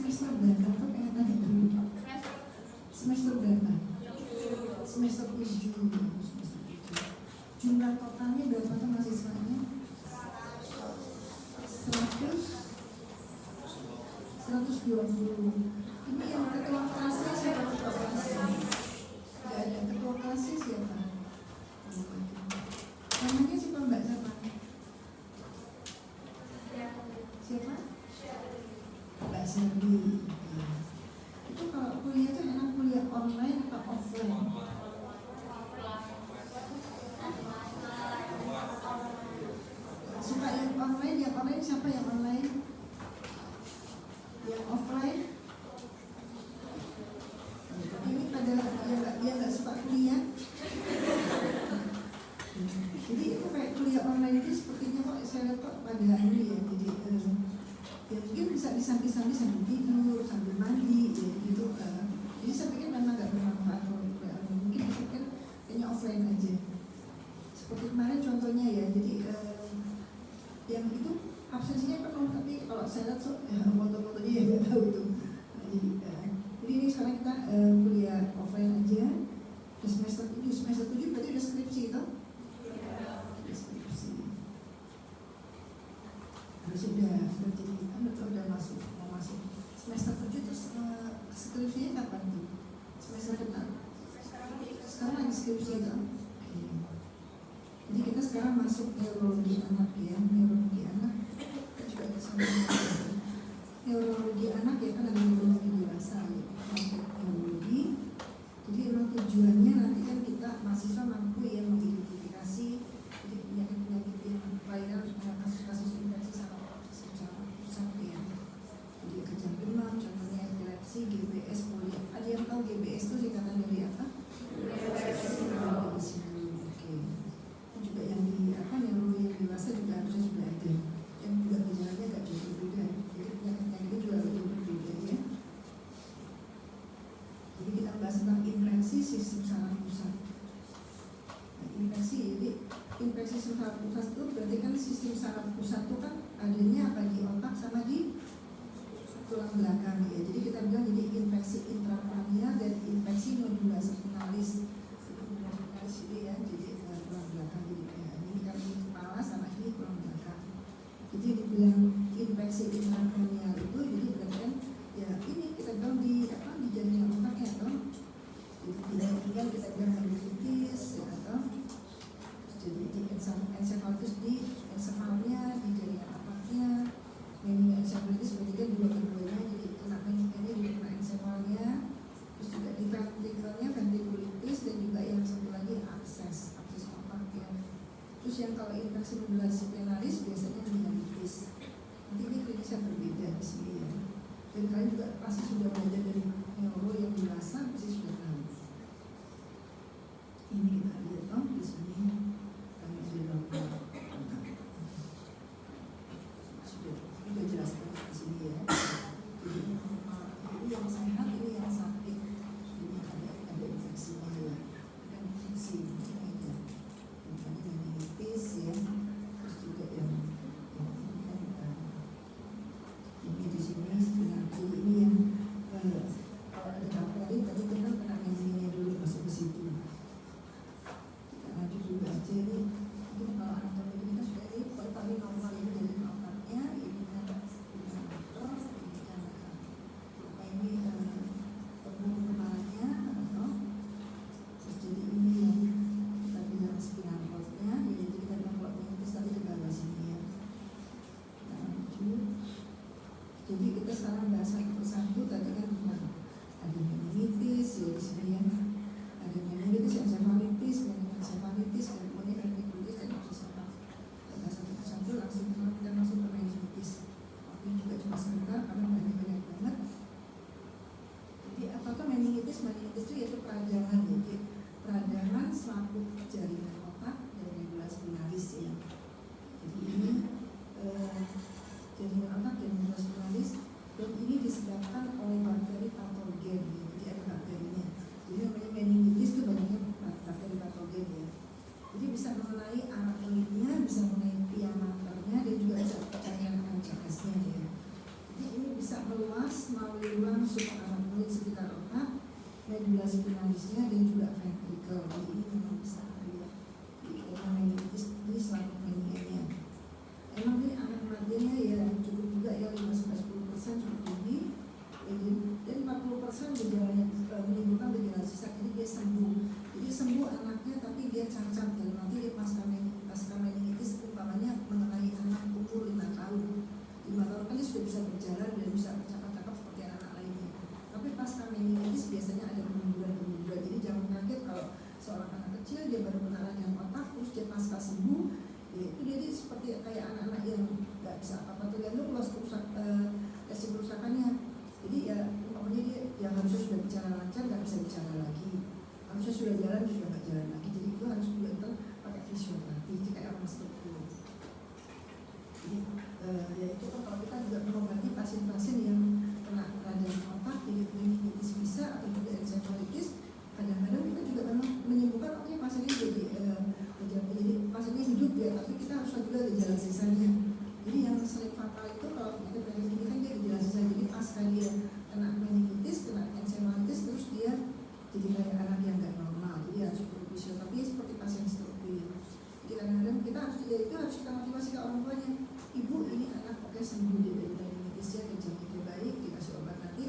semester berapa? Kok pengen tanya dulu? Semester berapa? Semester 7. Jumlah totalnya berapa tuh mahasiswanya? 120. Ini yang ketua kelasnya siapa? Ketua kelasnya? Gak ada. Ketua kelasnya siapa? Namanya siapa, Mbak siapa? Siapa? Mbak Sherly. Itu kalau kuliah itu enak kuliah online atau offline? Suka yang online? Yang online siapa yang online? Yang offline? Ini pada dia nggak suka kuliah. Jadi itu kayak kuliah online itu sepertinya kok saya lihat kok pada ini ya. Jadi ya mungkin bisa disambi-sambi sambil tidur, sambil mandi, ya gitu. Jadi saya pikir memang nggak bermanfaat kalau kuliah online. Mungkin saya pikir kayaknya offline aja. Seperti kemarin contohnya ya. Jadi yang itu absensinya penuh, tapi kalau saya lihat foto-fotonya ya nggak tahu itu. Jadi ini sekarang kita kuliah offline aja. Udah semester 7 berarti udah skripsi itu? Skripsi. Sudah jadi udah mau masuk semester 7 terus skripsinya kapan tuh? Semester depan? Sekarang lagi skripsi itu. Jadi kita sekarang masuk neurologi anak ya, neurologi anak juga sama neurologi anak ya, kan ada neurologi dewasa ya, neurologi. Jadi memang tujuannya nanti kan kita mahasiswa mampu ya mengidentifikasi jadi penyakit-penyakit yang kelainan kasus-kasus infeksi saraf pusat ya. Jadi kejang demam, contohnya epilepsi, GBS, polio. Ada yang tahu GBS itu singkatan dari apa? Juga yang di neurologi yang dewasa juga harusnya sudah ada, yang juga gejalanya agak jauh berbeda. Jadi penyakit-penyakit itu juga jauh berbeda ya. Jadi kita bahas tentang infeksi sistem saraf pusat. Infeksi, jadi infeksi sistem saraf pusat itu berarti kan sistem saraf pusat itu kan adanya apa di otak sama di tulang belakang ya. Jadi kita bilang jadi infeksi intracranial dan infeksi nodula spinalis. Ini ya, jadi tulang belakang. Jadi ini kan di kepala sama ini tulang belakang. Jadi dibilang infeksi intracranial itu jadi berarti kan ya ini kita bilang di jaringan otaknya atau jadi tinggal kita bilang meningitis ya, atau jadi di encephalitis di encefalnya, di jaringan otaknya. Meningoencephalitis berarti kan dua-duanya, jadi kena ini juga kena encefalnya. Terus juga di ventrikelnya ventrikulitis, dan juga yang satu lagi akses otak ya. Terus yang kalau infeksi nodula spinalis biasanya meningitis. Nanti ini klinisnya berbeda di sini ya. Dan kalian juga pasti sudah belajar dari neuro yang dewasa, pasti sudah tahu. Ini kita lihat di sini kami sudah sudah jelaskan di sini ya. Jadi ini yang sehat, ini yang sakit. Ini ada infeksinya ya, kan infeksi ini ya. Meningitis ya. Terus juga yang ini di sini ini yang meluas melalui ruang supraarachnoid sekitar otak, medula spinalisnya dan juga ventricle. Jadi ini memang bisa dilihat di meningitis ini selalu meningitisnya. Emang ini angka kematiannya ya cukup juga ya 5-10% cukup tinggi. Dan 40% gejalanya menimbulkan degenerasi sisa, jadi dia sembuh. Jadi sembuh anaknya tapi dia cacat ya. Nanti dia pasca meningitis umpamanya mengenai anak umur 5 tahun. 5 tahun kan dia sudah bisa berjalan dan bisa bercakap-cakap seperti anak-anak lainnya. Tapi pasca meningitis biasanya ada kemunduran. Jadi jangan kaget kalau seorang anak kecil dia baru kena radang otak terus dia pasca sembuh, ya itu jadi seperti kayak anak-anak yang nggak bisa apa-apa, tergantung luas kerusakannya. Jadi ya umpamanya dia yang harusnya sudah bicara lancar nggak bisa bicara lagi, harusnya sudah jalan sudah nggak jalan lagi. Jadi itu harus juga ntar pakai fisioterapi. Jadi kayak orang struktur. Jadi ya itu kan kalau kita juga mengobati pasien-pasien yang kena radang otak, jadi meningitis bisa atau juga encephalitis. Kadang-kadang kita juga memang menyembuhkan oke pasiennya jadi pasiennya hidup ya, tapi kita harus juga gejala sisanya. Jadi yang sering fatal itu kalau kita pengen ini kan dia gejala sisa. Jadi pasca dia kena meningitis, kena encephalitis, terus dia jadi kayak anak yang nggak normal. Jadi harus fisioterapi seperti pasien stroke. Jadi kadang-kadang kita harus ya itu harus kita motivasi ke orang tuanya. Ibu ini anak oke sembuh dia dari meningitisnya, gejalanya baik, dikasih obat nanti.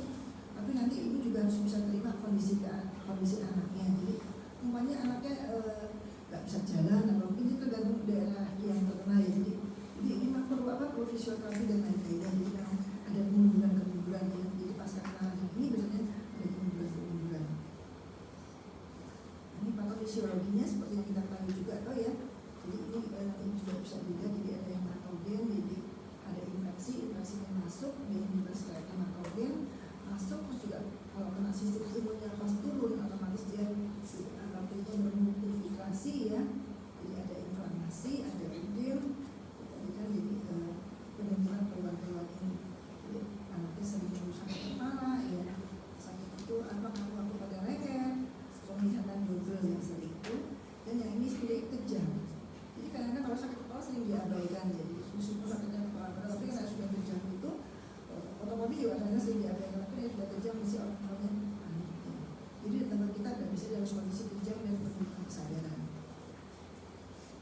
Tapi nanti ibu juga harus bisa terima kondisi anaknya. Jadi umpamanya anaknya nggak bisa jalan, atau mungkin itu tergantung daerah yang terkena ya. Jadi ini memang perlu fisioterapi dan lain-lain. Jadi memang ada kemunduran ya. Jadi pasca kena ini biasanya ada kemunduran. Ini patofisiologinya seperti yang kita ketahui juga atau ya. Jadi ini nanti juga bisa dilihat. Jadi ada yang patogen, jadi ada infeksinya masuk, dia juga patogen masuk, terus juga kalau kena sistem imunnya pas turun otomatis dia bakteri bermultiplikasi ya. Jadi ada inflamasi, ada edem, tadi kan jadi penumbuhan keluar ini. Jadi anaknya sering merusak kepala ya, sakit itu kaku pada leher, penglihatan double yang sering itu. Dan yang ini sudah kejang. Jadi kadang-kadang kalau sakit kepala sering diabaikan, jadi meskipun sakitnya kepala berat, tapi kalau sudah kejang itu otomatis juga kadang-kadang sering diabaikan. Tapi yang sudah kejang mesti orang-orangnya panik ya. Jadi tempat kita tidak bisa dalam kondisi kejang dan penuh kesadaran.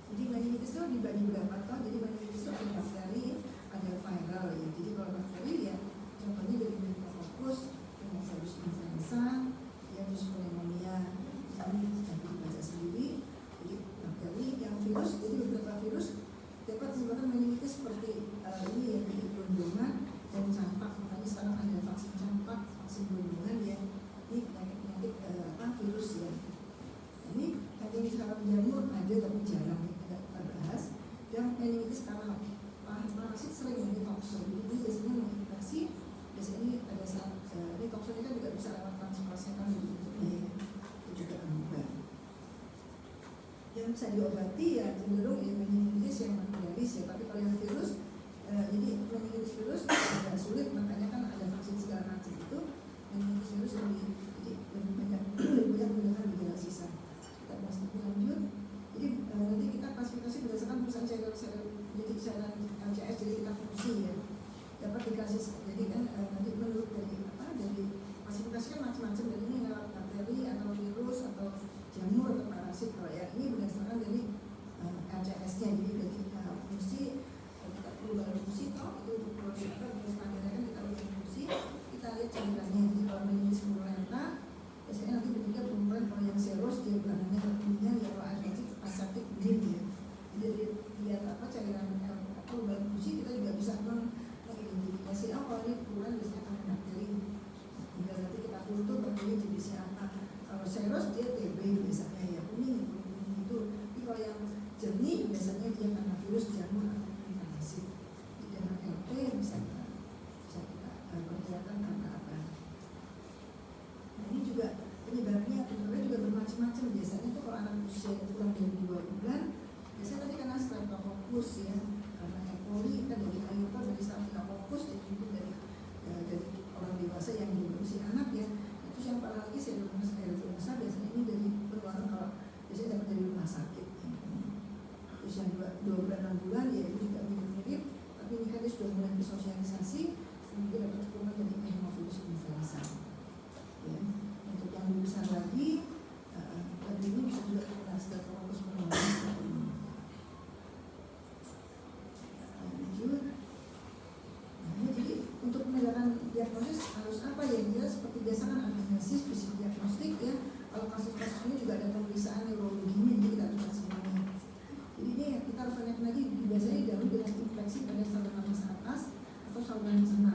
Jadi meningitis itu dibagi berapa toh? Jadi meningitis itu ada bakteri, ada viral ya. Jadi kalau bakteri ya contohnya dari meningococcus, Haemophilus influenza, ya terus pneumonia. Ini nanti dibaca sendiri. Jadi bakteri yang virus, jadi beberapa virus dapat menyebabkan meningitis seperti ini ya, jadi gelondongan dan campak. Makanya sekarang ada vaksin campak, vaksin gelondongan ya. Ini penyakit virus ya. Ini meningitis karena jamur ada tapi jarang kita bahas. Dan meningitis karena parasit sering yang ditoksin. Jadi ini biasanya menginfeksi. Biasanya ini pada saat ini toksin kan juga bisa lewat transportasi kan jadi itu juga amuban. Yang bisa diobati ya cenderung ya meningitis yang makidaris ya. Tapi kalau yang virus jadi meningitis virus agak sulit, makanya kan ada vaksin segala macam itu. Meningitis virus lebih banyak menggunakan gejala sisa. Kita bahas lebih lanjut. Jadi nanti kita klasifikasi berdasarkan perusahaan cairan LCS, jadi kita fungsi ya. Dapat dikasih jadi kan nanti menurut dari klasifikasi kan macam-macam, dari ini lewat bakteri atau virus atau jamur atau parasit. Kalau ya ini berdasarkan dari LCS-nya, jadi dari fungsi kita perlu fungsi toh itu untuk produksi apa untuk standarnya kan kita uji fungsi, kita lihat cairannya. Jadi kalau meningitis purulenta biasanya nanti bentuknya pemburuan. Kalau yang seros dia bahannya kemudian ya kalau asetik begini ya. Jadi lihat apa cairan atau bahan fungsi kita juga bisa mengidentifikasi kalau ini purulenta biasanya karena bakteri. Hingga nanti kita kultur bakteri jenisnya apa. Kalau seros dia TB biasanya ya kuning itu. Tapi kalau yang jernih biasanya dia karena virus jamur atau inflamasi. Dengan LP bisa kita perkirakan karena apa. Nah ini juga penyebabnya juga bermacam-macam. Biasanya itu kalau anak usia kurang dari 2 bulan biasanya tadi karena streptococcus ya, karena E. coli kan dari aeropa dari streptococcus, jadi itu dari orang dewasa yang diproduksi anak ya. Terus yang paling lagi pseudomonas biasanya ini dari penularan kalau biasanya dapat dari rumah sakit. Terus yang 2 bulan 6 bulan ya itu juga mirip-mirip, tapi ini kan dia sudah mulai bersosialisasi, mungkin dapat hukuman dari harus apa ya, dia seperti biasa kan anamnesis, fisik diagnostik ya. Kalau kasus-kasus ini juga ada pemeriksaan neurologinya, jadi kita harus cek semuanya. Jadi ini kita harus tanyakan lagi, biasanya dahulu dengan infeksi pada saluran nafas atas atau saluran cerna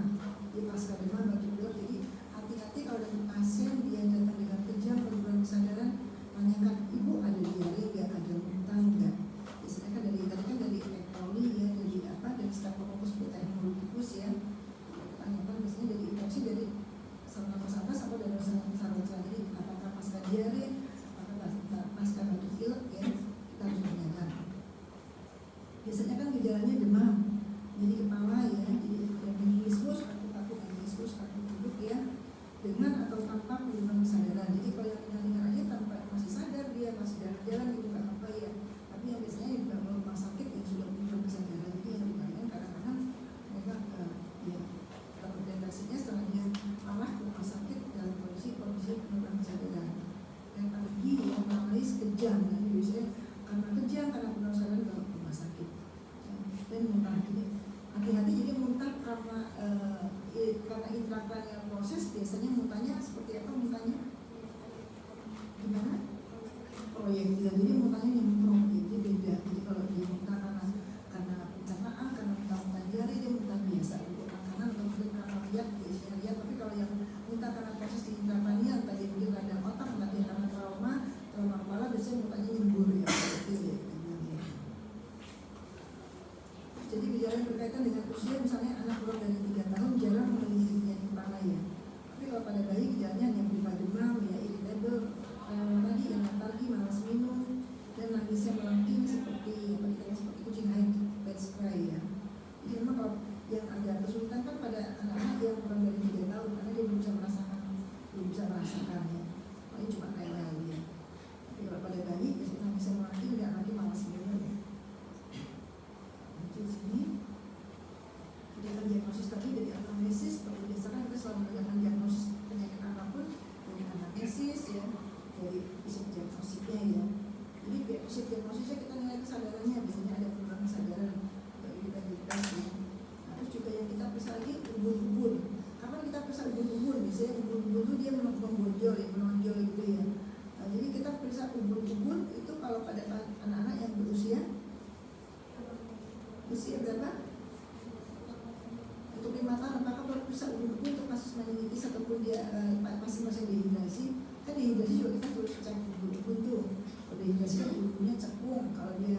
di pasca demam batuk pilek. Jadi hati-hati kalau ada pasien dia datang dengan kejang, penurunan kesadaran, tanyakan ibu ada diare nggak, ada muntah nggak. Biasanya kan dari E. coli ya, dari apa, dari Staphylococcus pneumonitis ya. Tanyakan biasanya dari infeksi dari saluran nafas atas atau dari saluran cerna. Jadi apakah pasca diare, apakah pasca batuk pilek ya, kita harus tanyakan. Biasanya kan gejalanya demam, jadi kepala ya, jadi meningitis, kaku-kaku meningitis, kaku duduk ya, dengan atau tanpa penurunan kesadaran. Jadi kalau yang ringan-ringan aja tanpa masih sadar, dia masih jalan-jalan gitu nggak apa ya. Tapi yang biasanya juga rumah sakit yang sudah penurunan kesadaran, jadi yang ringan kadang-kadang mereka ya terdeteksinya setelah dia arah ke rumah sakit dalam kondisi penurunan kesadaran. Dan lagi yang namanya kejang, dan biasanya karena kejang, karena penurunan kesadaran dalam rumah sakit. Dan muntah, jadi hati-hati, jadi muntah karena intracranial proses biasanya muntahnya seperti apa muntahnya? Gimana? Proyektil, jadi muntahnya nyemprong, jadi beda. Jadi kalau dia muntah karena pencernaan, karena muntah diare, dia muntah biasa untuk makanan atau mungkin karena lihat, lihat. Tapi kalau yang muntah karena proses di intracranial, tadi mungkin ada otak, tadi karena trauma kepala, biasanya muntahnya nyembur ya, seperti ya. Jadi gejala yang berkaitan dengan usia, misalnya anak kurang dari 3 tahun jarang memiliki penyakit paralaya. Tapi kalau pada bayi gejalanya hanya berupa demam, ya irritable, tadi ya letargi, malas minum, dan nangisnya melengking seperti kucing haid, pets cry ya. Jadi memang kalau yang agak kesulitan kan pada anak-anak yang kurang dari 3 tahun, karena dia belum bisa merasakan ya. Paling cuma rewel ya. Tapi kalau pada bayi biasanya nangisnya melengking dan lagi malas minum ya. Di sini kita diagnosis tadi dari anamnesis, seperti biasa kan kita selalu melakukan diagnosis penyakit apapun dari anamnesis ya, dari fisik diagnosisnya ya. Jadi fisik diagnosisnya kita nilai kesadarannya, biasanya ada penurunan kesadaran dari kita ya. Nah, terus juga yang kita periksa lagi ubun-ubun. Kapan kita periksa ubun-ubun? Biasanya ubun-ubun itu dia menonjol ya, menonjol gitu ya. Nah, jadi kita periksa ubun-ubun itu kalau pada anak-anak yang berusia berapa? Untuk 5 tahun, apakah perlu bisa ubun-ubun untuk kasus meningitis ataupun dia masih dehidrasi? Kan dehidrasi juga kita harus cek ubun-ubun tuh. Kalau dehidrasi kan ubun-ubunnya cekung. Kalau dia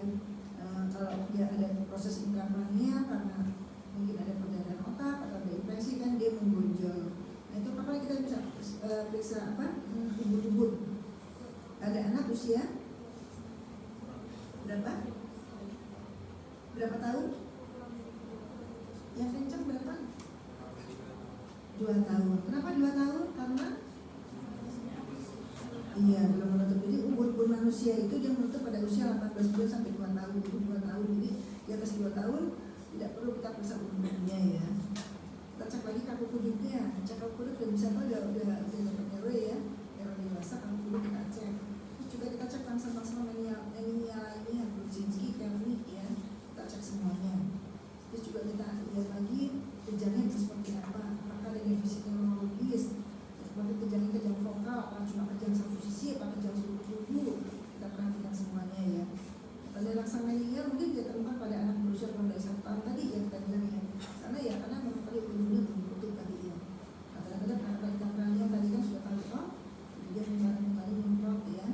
ada proses intracranial karena mungkin ada perdarahan otak atau ada infeksi kan dia menggonjol. Nah itu kapan kita bisa periksa apa? Ubun-ubun. Ada anak usia berapa? Berapa tahun? Yang kencang berapa? 2 tahun. Kenapa 2 tahun? Karena iya belum menutup. Jadi ubun-ubun manusia itu dia menutup pada usia 18 bulan sampai 2 tahun. Itu 2 tahun. Jadi di atas 2 tahun tidak perlu kita periksa ubun-ubunnya ya. Kita cek lagi kaku kuduknya. Cek kaku kuduk dan bisa udah dapat RW ya. RW dewasa kaku kuduk kita cek. Terus juga kita cek langsung anemia lainnya, Brudzinski, Kernik ya. Kita cek semuanya. Terus juga kita lihat lagi gejalanya seperti apa, apakah ada defisit neurologis, seperti kejang vokal, apakah cuma kejang satu sisi, apakah kejang seluruh tubuh, kita perhatikan semuanya ya. Pada langsung meninggal mungkin dia temukan pada anak berusia kurang dari 1 tahun tadi yang kita bilang ya, karena memang tadi umurnya belum tutup tadi ya. Kadang-kadang anak-anak tadi kan sudah tahu dia tadi memprot ya.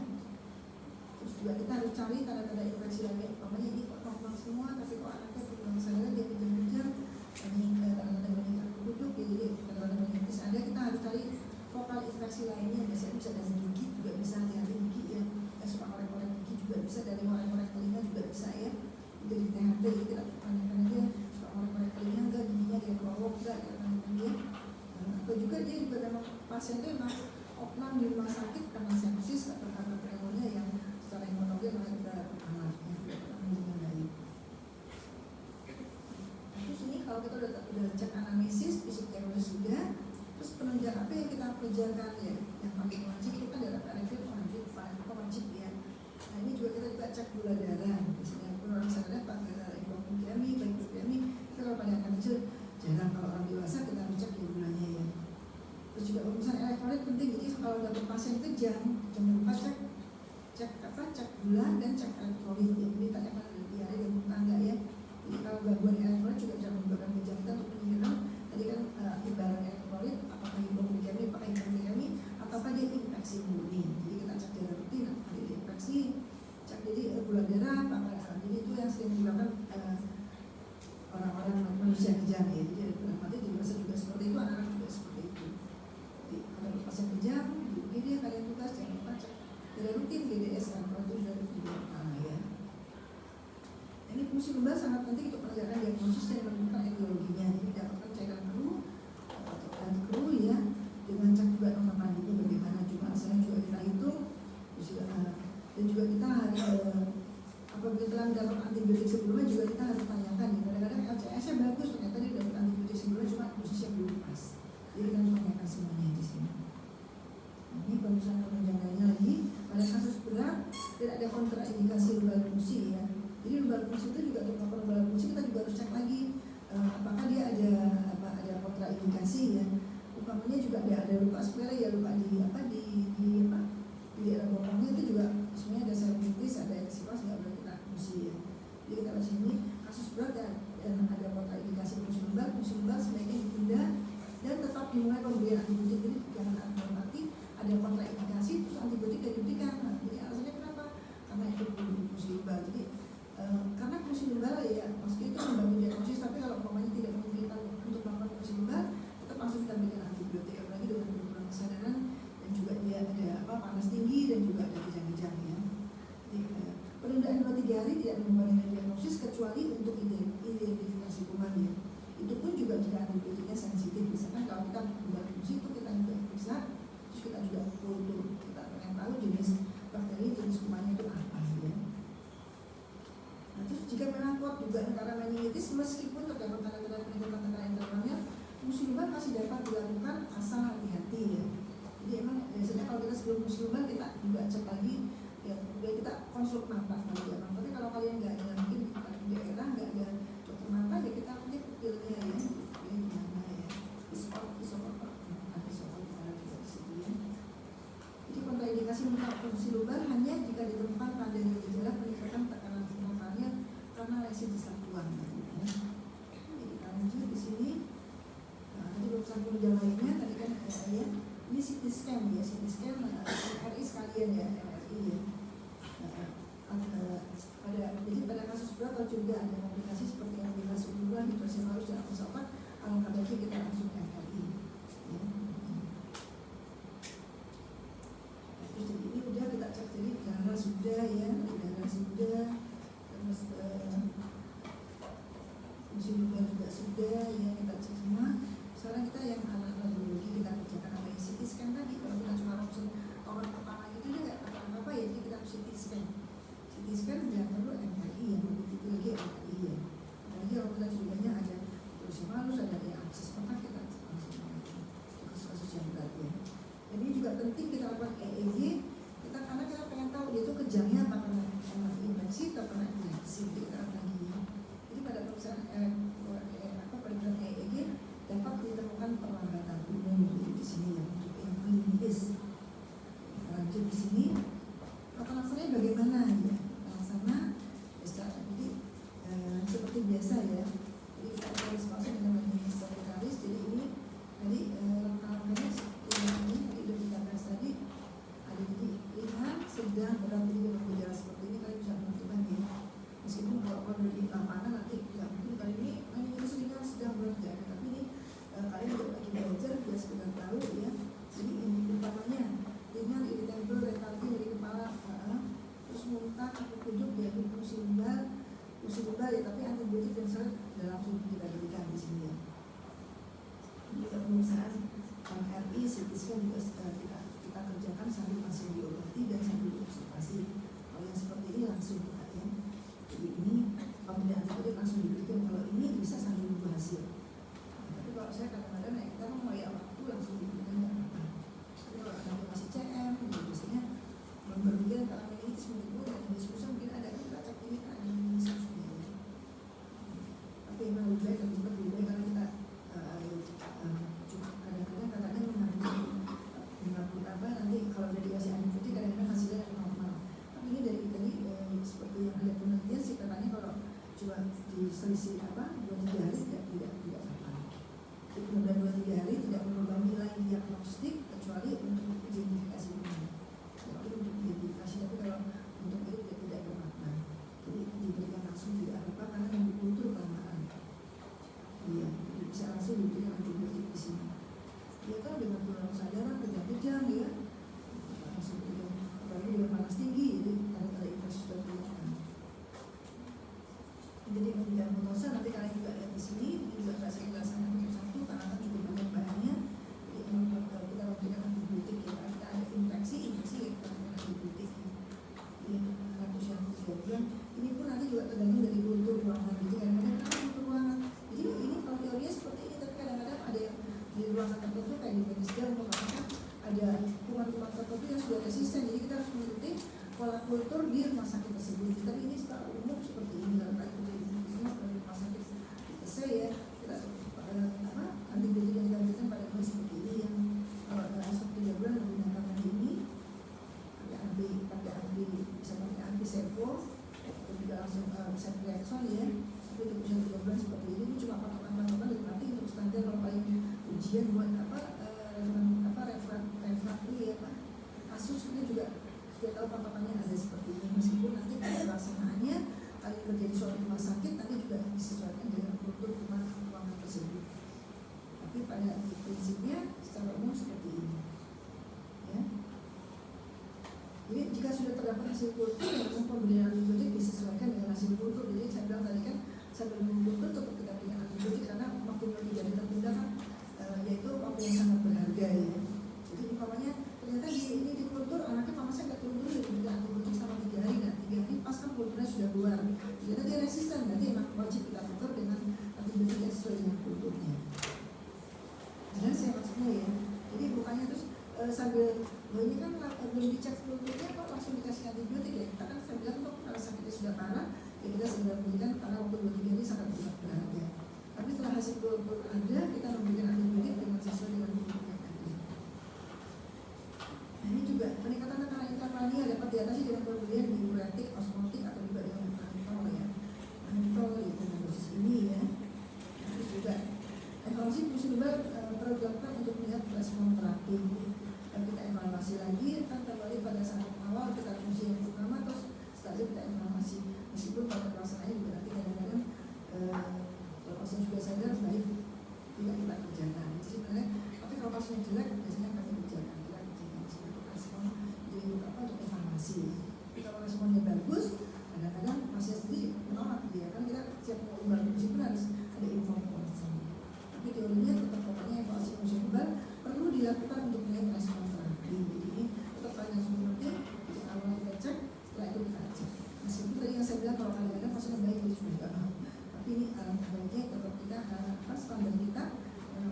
Terus juga kita harus cari tanda-tanda infeksi lagi, pokoknya ini kok normal semua, tapi kok anaknya belum sadar dia kejang-kejang, ini tanda-tanda meningkat duduk, jadi tanda-tanda meningkat ada, kita harus cari vokal infeksi lainnya, biasanya bisa dari gigi juga bisa, dari gigi ya, suka korek-korek gigi juga bisa, dari korek-korek telinga juga bisa ya, dari THT, jadi kita tanyakan dia suka korek-korek telinga enggak, giginya dia kerowok enggak, ya tanyakan dia. Atau juga dia juga memang pasien itu memang opnam di rumah sakit karena sepsis atau karena pneumonia yang secara imunologi malah kita alatnya mengenai. Terus ini kalau kita udah cek anamnesis, fisik diagnosis sudah, terus penunjang apa yang kita kerjakan ya, yang paling wajib kita adalah tarifnya wajib ya. Nah ini juga kita cek gula darah, misalnya orang sadar pak hipoglikemi, baik glikemi, kita kalau pada anak kecil jarang, kalau orang dewasa kita harus cek gulanya ya. juga pemeriksaan elektrolit penting. Jadi kalau dapat pasien itu jangan lupa cek gula dan cek elektrolit. Jadi tanyakan diare dan muntah enggak ya. Jadi kalau gangguan elektrolit juga bisa menyebabkan kejang kita untuk menyiram. Tadi kan imbalan elektrolit, apakah hipoglikemi, apakah hiperglikemi, ataukah dia infeksi murni. Jadi kita cek darah rutin, apakah dia infeksi, cek jadi gula darah, apakah jadi itu yang sering dilakukan orang-orang manusia kejang ya. Jadi nanti dewasa juga seperti itu, anak-anak juga seperti itu. Jadi kalau pasien kejang, ini dia kalian tugas jangan lupa cek darah rutin GDS kalau itu sudah ya. Ini fungsi lumbar sangat penting untuk penegakan diagnosis dan menemukan etiologinya. Jadi dapatkan cairan kru dan kru ya dengan cek juga nomor mandinya bagaimana, cuma asalnya juga kita hitung dan juga kita harus apabila telah mendapat antibiotik sebelumnya juga kita harus tanyakan. Kadang-kadang LCS-nya bagus, ternyata dia dapat antibiotik sebelumnya cuma dosisnya belum pas. Jadi kita harus tanyakan semuanya di sini. Ini pemeriksaan penunjangannya lagi. Pada kasus berat tidak ada kontraindikasi lumbar fungsi ya. Jadi lumbar fungsi itu juga untuk lumbar fungsi kita juga harus cek lagi apakah dia ada kontraindikasi ya. Umpamanya juga ada luka sepele ya, luka di daerah bokongnya itu juga sebenarnya ada serpitis, ada eksipas, nggak boleh kita fungsi ya. Jadi kita bahas ini kasus berat dan ada kontraindikasi fungsi lumbar sebaiknya ditunda dan tetap dimulai pemberian antibiotik. Jadi jangan berarti ada kontraindikasi terus antibiotik dan diberikan. Jadi alasannya kenapa? Karena itu fungsi lumbar. Jadi karena fungsi lumbar ya maksudnya itu membantu diagnosis, tapi kalau umpamanya tidak memungkinkan untuk melakukan fungsi lumbar, tetap langsung kita berikan antibiotik, apalagi dengan penurunan kesadaran dan juga dia ada panas tinggi dan juga ada kejang-kejang ya. Jadi, penundaan 2-3 hari tidak membantu diagnosis kecuali untuk identifikasi kuman ya. Itu pun juga jika antibiotiknya sensitif. Misalkan kalau kita lumbar fungsi itu kita juga periksa, terus kita juga foto, kita pengen tahu jenis bakteri, jenis kumannya itu apa ya. Nah, terus jika memang kuat dugaan karena meningitis, meskipun terdapat tanda-tanda peningkatan tekanan internalnya, fungsi lumbar masih dapat dilakukan asal hati-hati ya. Jadi emang biasanya kalau kita sebelum fungsi lumbar kita juga cek lagi ya, kemudian kita konsul mata kali ya. Tapi kalau kalian nggak ada mungkin di daerah nggak ada dokter mata ya kita cek pilnya ya, gimana ya, isopor gimana juga di situ ya. Jadi kontraindikasi untuk fungsi lumbar hanya jika ditemukan tanda dan gejala peningkatan tekanan internalnya karena lesi di satuan. Ya. Jadi kita lanjut di sini. Nah, tadi belum sampai gejala lainnya tadi kan ya. Ini CT scan ya, CT scan MRI sekalian ya, MRI ya. Jadi pada kasus berat atau juga ada komplikasi seperti komplikasi lumbar, hidrosefalus dan apes-apes, alangkah baiknya kita langsung MRI. Ya. Terus jadi ini udah kita cek jadi darah sudah ya, terus fungsi lumbar juga sudah ya, kita cek semua. Sekarang kita yang anak radiologi kita kerjakan apa yang CT scan tadi. Kalau kita cuma langsung orang pertama gitu dia nggak apa-apa ya, jadi kita CT scan. CT scan jangan perlu MRI ya, begitu lagi MRI ya. Apalagi kalau kita curiganya ada terus yang halus, ada yang akses otak, kita langsung kasus yang berat ya. Jadi juga penting kita lakukan EEG kita karena kita pengen tahu dia itu kejangnya apa karena infeksi atau karena infeksi kita lagi ya. Jadi pada pemeriksaan pemeriksaan EEG dapat ditemukan perlambatan umum di sini ya, untuk yang klinis. Lanjut di sini, tata laksananya bagaimana ya? Laksana jadi seperti biasa ya. Jadi kita harus masuk dengan historikalis. Jadi ini tadi langkah-langkahnya seperti ini sudah kita bahas tadi. Ada jadi ringan, sedang, berat, jadi dengan gejala seperti ini kalian bisa menentukan ya. Meskipun kalau di lapangan nanti ya mungkin kali ini hanya ringan, sedang, berat tidak ada, tapi ini kalian juga lagi belajar biar sekedar tahu ya. Jadi ini utamanya ringan, irritable, letargi dari kepala, terus muntah, kuduk ya, fungsi lumbar ya, tapi antibiotik dan serat sudah langsung kita berikan di sini ya. Juga pemeriksaan MRI, CT scan juga kita kerjakan sambil masih diobati dan sambil diobservasi. Kalau yang seperti ini langsung kita ya. Jadi ini pemberian antibiotik langsung diberikan. Kalau ini bisa sambil menunggu hasil. Tapi kalau saya kadang-kadang ya kita mau ya waktu langsung diberikan nggak apa-apa. Tapi kalau nanti masih CM, ya biasanya belum berpikir kalau meningitis mungkin dan diskusi mungkin ada kan kita cek ini kan ada meningitis ya. Tapi memang lebih baik dan cepat lebih baik karena kita cuma kadang-kadang mengambil resisten. Jadi kita harus mengikuti pola kultur di rumah sakit tersebut. Tapi ini secara umum seperti ini dalam kait semua rumah sakit saya kita antibiotik yang kita berikan pada orang seperti ini yang kalau dalam 3 bulan menggunakan ini pakai anti bisa pakai anti sepo atau juga langsung ceftriaxone ya. Tapi untuk usia 3 bulan seperti ini cuma patokan-patokan dan nanti untuk standar kalau paling ujian buat refraktif ya Pak. Kasus kita juga sudah tahu patokannya ada seperti ini, meskipun nanti pada pelaksanaannya kalau kerja di suatu rumah sakit nanti juga disesuaikan dengan kultur ruangan tersebut. Tapi pada prinsipnya secara umum seperti ini ya. Jadi jika sudah terdapat hasil kultur, maka pemberian antibiotik disesuaikan dengan hasil kultur. Jadi saya bilang tadi kan sambil menunggu kultur tetap kita berikan antibiotik karena waktu tidak tertunda kan yaitu waktu yang sangat berharga ya. Jadi umpamanya ternyata di kultur anaknya pamasnya nggak turun-turun ya diberikan antibiotik selama 3 hari, nah 3 hari pas kan kulturnya sudah keluar, ternyata dia resisten, berarti emang wajib kita tukar dengan antibiotik yang sesuai dengan kulturnya. Jelas saya maksudnya ya. Jadi bukannya terus sambil ini kan belum dicek kulturnya kok langsung dikasih antibiotik ya. Kita kan saya bilang untuk kalau sakitnya sudah parah ya kita segera berikan karena waktu 2-3 hari sangat berharga. Tapi setelah hasil kultur ada, kita memberikan antibiotik dengan sesuai dengan kulturnya tadi. Nah ini juga peningkatan tekanan intracranial dapat diatasi dengan pemberian diuretik, osmotik atau juga dengan mannitol ya. Mannitol itu dosis ini ya. Terus juga evaluasi fungsi lumbar perlu dilakukan untuk melihat respon terapi. Dan kita evaluasi lagi kan kembali pada saat awal kita fungsi yang pertama, terus setelah itu kita evaluasi. Meskipun pada pelaksanaannya juga nanti kadang-kadang kalau pasien juga sadar baik tidak kita kerjakan. Jadi sebenarnya tapi kalau pasiennya jelek biasanya kami kerjakan. Kita kerjakan untuk respon jadi untuk apa, untuk evaluasi. Tapi kalau responnya bagus, kadang-kadang pasien sendiri menolak dia kan kita siap mau ubah fungsi pun harus ada informasi. Tapi teorinya tetap pokoknya evaluasi fungsi lumbar perlu dilakukan untuk melihat respon terapi. Jadi ini tetap tanya seperti yang awal kita cek, setelah itu kita cek. Meskipun tadi yang saya bilang kalau kadang-kadang pasiennya baik dia sudah nggak mau. Tapi ini baiknya tetap kita standar kita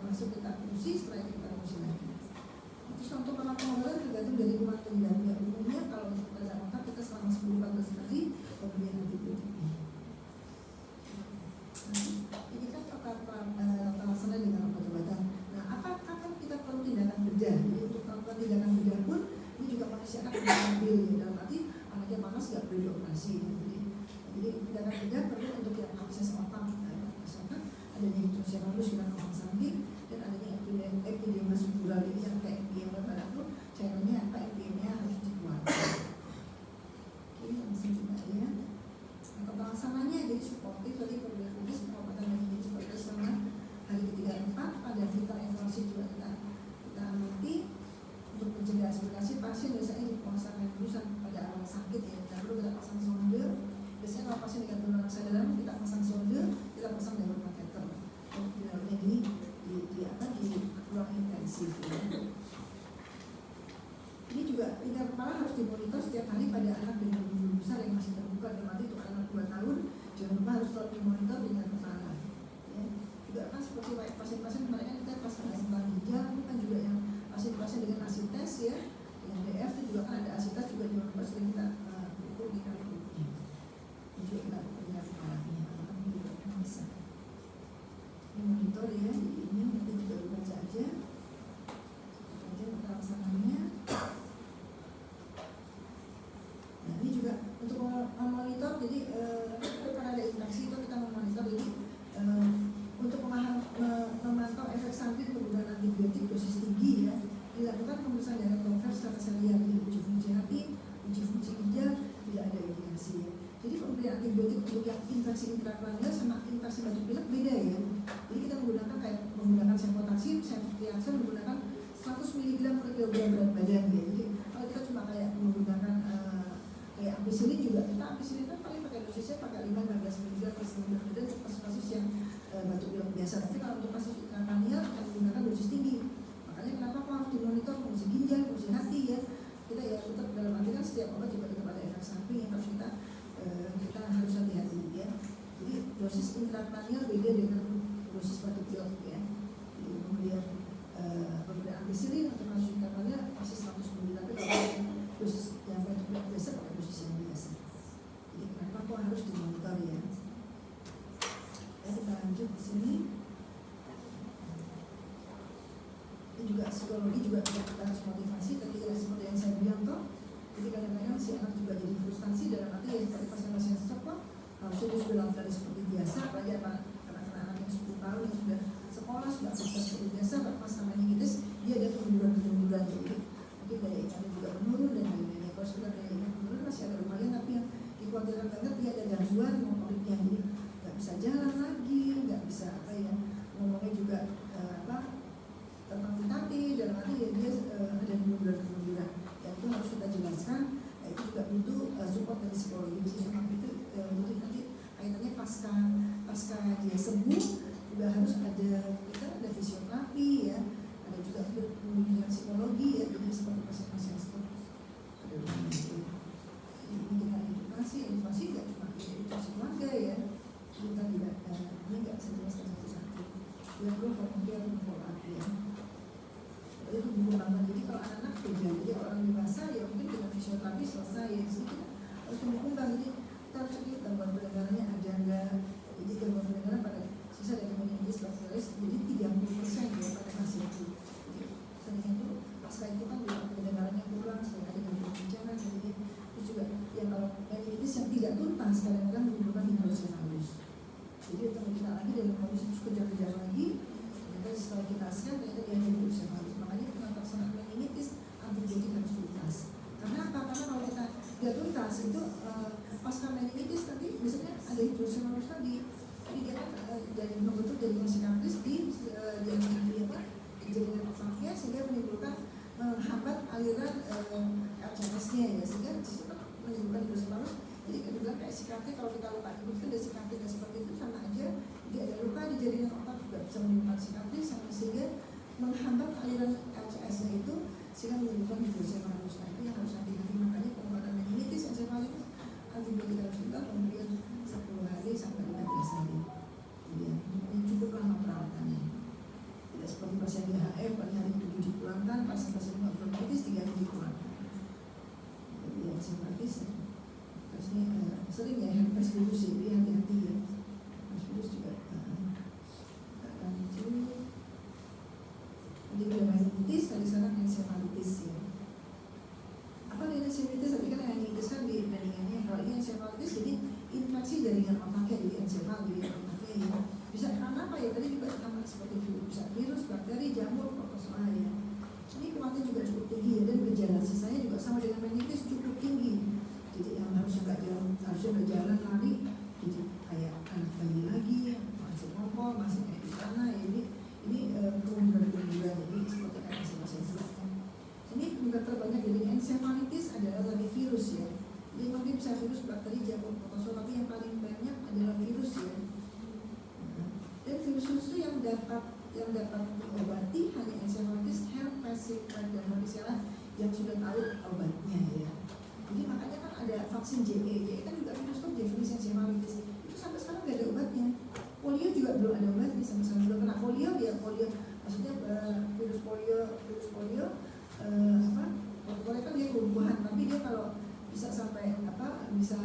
masuk kita fungsi, setelah itu kita fungsi lagi. Terus untuk pengobatan tergantung dari kuman penyidapnya. Umumnya kalau untuk pada otak kita selama 10-14 hari pemberian antibiotik. Ini kan terlaksana dengan obat-obatan. Nah, kapan kita perlu tindakan bedah? Jadi untuk melakukan tindakan bedah pun ini juga manusia akan mengambil ya. Dalam arti anaknya panas nggak boleh dioperasi. Jadi tindakan bedah perlu untuk yang akses otak. Misalkan adanya hidrocephalus dengan otak samping dan adanya epidema subdural ini yang kayak epidema pada itu cairannya apa epidemia harus dikeluarkan. Ini langsung kita ya. Untuk pelaksananya jadi suportif tadi pemberian fungsi pengobatan dan ini seperti selama hari ke-3-4 pada vital evaluasi juga kita amati untuk mencegah aspirasi pasien biasanya dipasangkan dulu pada awal sakit ya. Dan perlu kita pasang sonde. Biasanya kalau pasien dengan penurunan kesadaran kita pasang sonde, kita pasang dalam kateter. Di ruang intensif. Ya. Ini juga pindah kepala harus dimonitor setiap hari pada anak dengan bulu besar yang masih terbuka. Berarti untuk anak 2 tahun jangan lupa harus selalu dimonitor dengan kepala. Ya. Juga kan seperti pasien-pasien mereka kita pas ada sembang ginjal, kan juga yang pasien-pasien dengan asites ya, dengan DF itu juga kan ada asites juga jangan lupa sering kita ukur di kaki. Ini juga kita punya kepalanya, ini juga bisa. Ini monitor ya, jadi ini nanti juga dibaca aja pelaksananya. Nah ini juga untuk memonitor, jadi karena ada interaksi itu kita memonitor jadi untuk memantau efek samping penggunaan antibiotik dosis tinggi ya, dilakukan pemeriksaan darah konvers secara serial, jadi uji fungsi hati, uji fungsi ginjal, tidak ada indikasi ya. Jadi pemberian antibiotik untuk yang infeksi intracranial sama infeksi batuk pilek beda ya. Jadi kita menggunakan sefotaksim, ceftriaxone menggunakan 100 mg per kilogram berat badan ya. Jadi kalau kita cuma kayak menggunakan kayak ampicillin juga, kita ampicillin kan paling pakai dosisnya pakai 5-15 mg per kilogram badan untuk kasus-kasus yang batuk pilek biasa. Tapi kalau untuk kasus intracranial kita menggunakan dosis tinggi. Makanya kenapa harus dimonitor fungsi ginjal, fungsi hati ya. Kita ya tetap dalam arti kan setiap obat juga tetap ada efek samping yang harus kita harus hati-hati ya. Jadi dosis intracranial beda dengan dosis batuk pilek ya. Kemudian pemberian ampicillin untuk kasus intracranial pasti 100 mg. Tapi kalau jalan lagi, nggak bisa apa ya, ngomongnya juga tertatih-tatih, dalam arti ya dia ada kemunduran yang itu harus kita jelaskan. Itu juga butuh support dari psikologi. Jadi memang itu jadi nanti kaitannya pasca dia sembuh juga harus ada, kita ada fisioterapi ya, ada juga bimbingan psikologi ya. Jadi seperti pasien-pasien stroke ada ini kita edukasi nggak cuma edukasi keluarga ya, kita tidak ini nggak bisa jelaskan satu-satu. Dia perlu follow up ya. Itu buku banget. Jadi kalau anak-anak beda, jadi orang dewasa ya mungkin dengan fisioterapi selesai ya. Jadi kita harus mengumpulkan, jadi kita harus cek gangguan pendengarannya ada nggak. Jadi gangguan pendengaran pada sisa dari meningitis bakteris jadi 30% ya pada pasien itu. Jadi sering itu pasca itu kan juga pendengarannya kurang, sering ada gangguan bicara. Jadi terus juga yang kalau meningitis yang tidak tuntas kadang-kadang menimbulkan hidrosefalus. Jadi untuk kita lagi dalam kondisi terus kejar-kejar lagi, ternyata setelah kita scan ternyata dia ada hidrosefalus. Makanya kita terkena meningitis antibiotik harus tuntas. Karena apa? Karena kalau kita tidak tuntas itu pasca meningitis nanti biasanya ada hidrosefalus tadi. Jadi dia kan dari membentuk jaringan sinaptis di jaringan otaknya sehingga menimbulkan menghambat aliran RCS-nya ya, sehingga disitu menimbulkan hidrosefalus. Jadi kebetulan kayak sikapnya kalau kita lupa kan ada sikapnya seperti itu sama aja dia ada luka di jaringan otak juga bisa menimbulkan sikapnya sehingga menghambat aliran RCS-nya itu sehingga menimbulkan hidrosefalus. Nah itu yang harus hati-hati, makanya pengobatan meningitis ensefalitis antibiotik harus kita kemudian 10 hari sampai 15 hari. Ya, ini cukup lama perawatannya. Tidak seperti pasien DHF pada hari 7 dipulangkan, pasien-pasien meningitis 3 hari dipulangkan. Jadi ensefalitis terusnya sering ya herpes virus ya, jadi hati-hati ya. Herpes virus juga lanjut. Jadi udah meningitis, tadi sekarang ensefalitis ya. Apa nih ensefalitis? Tadi kan meningitis kan di bandingannya, kalau ini ensefalitis jadi infeksi jaringan otaknya, jadi ensefal jadi otaknya ya. Bisa karena apa ya? Tadi juga sama seperti virus, bisa virus, bakteri, jamur, protozoa ya. Ini kematian juga cukup tinggi ya, dan gejala sisanya juga sama dengan meningitis cukup tinggi. Jadi yang harusnya nggak jalan lari, jadi kayak anak bayi lagi, masih ngompol, masih kayak di sana ya. Ini kemunduran jadi seperti kayak masing-masing selatan. Ini juga terbanyak jadi ensefalitis adalah lagi virus ya. Jadi mungkin bisa virus, bakteri, jamur, protozoa, tapi yang paling banyak adalah virus ya. Dan virus itu yang dapat diobati hanya ensefalitis, herpes, dan varicella yang sudah tahu obatnya ya. Jadi makanya kan ada vaksin JE kan juga virus itu definisi ensefalitis itu sampai sekarang nggak ada obatnya. Polio juga belum ada obatnya, sampai sekarang belum kena polio ya. Polio maksudnya virus polio boleh kan dia kelumpuhan, tapi dia kalau bisa sampai bisa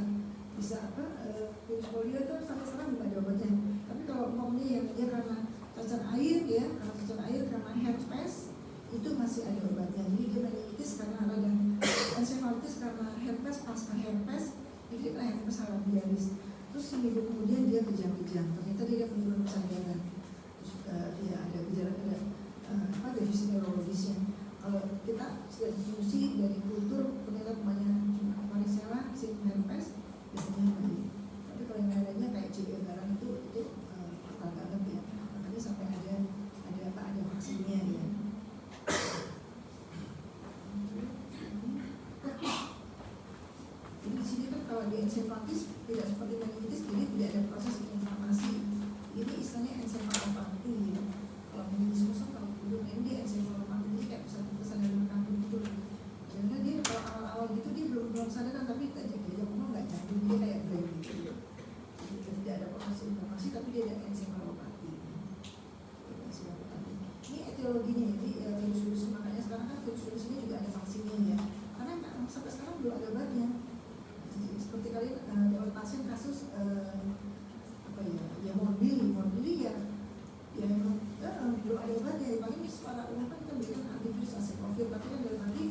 virus polio itu sampai sekarang belum ada obatnya. Tapi kalau umpamanya yang dia karena cacar air ya, karena herpes itu masih ada obatnya. Jadi dia meningitis karena radang ensefalitis karena herpes, pasca herpes jadi dia kena herpes halabiaris. Terus seminggu kemudian dia kejang-kejang, ternyata dia penurunan kesadaran. Terus dia ada gejala defisit neurologisnya. Kalau kita sudah diskusi dari kultur ternyata kebanyakan cuma varicella, herpes biasanya baik. Tapi kalau yang lainnya kayak JE barang itu agak banget ya. Makanya sampai ada vaksinnya ya. Jadi di sini kan kalau di ensefalitis tidak seperti meningitis, jadi tidak ada proses inflamasi. Jadi istilahnya ensefalopati ya. Kalau meningitis kosong kalau dulu ini dia ensefalopati, jadi kayak kesadaran kanker gitu. Karena dia kalau awal-awal gitu dia belum sadaran, tapi dia ngomong nggak nyambung, dia kayak brain gitu. Jadi tidak ada proses inflamasi, tapi dia ada ensefalopati. Ini etiologinya, jadi virus-virus, makanya sekarang kan virus-virus ini juga ada vaksinnya ya. Karena sampai sekarang belum ada obatnya. Seperti kalian dapat pasien kasus morbili ya belum ada obatnya. Paling secara umum kan kita berikan antivirus acyclovir, tapi kan dalam arti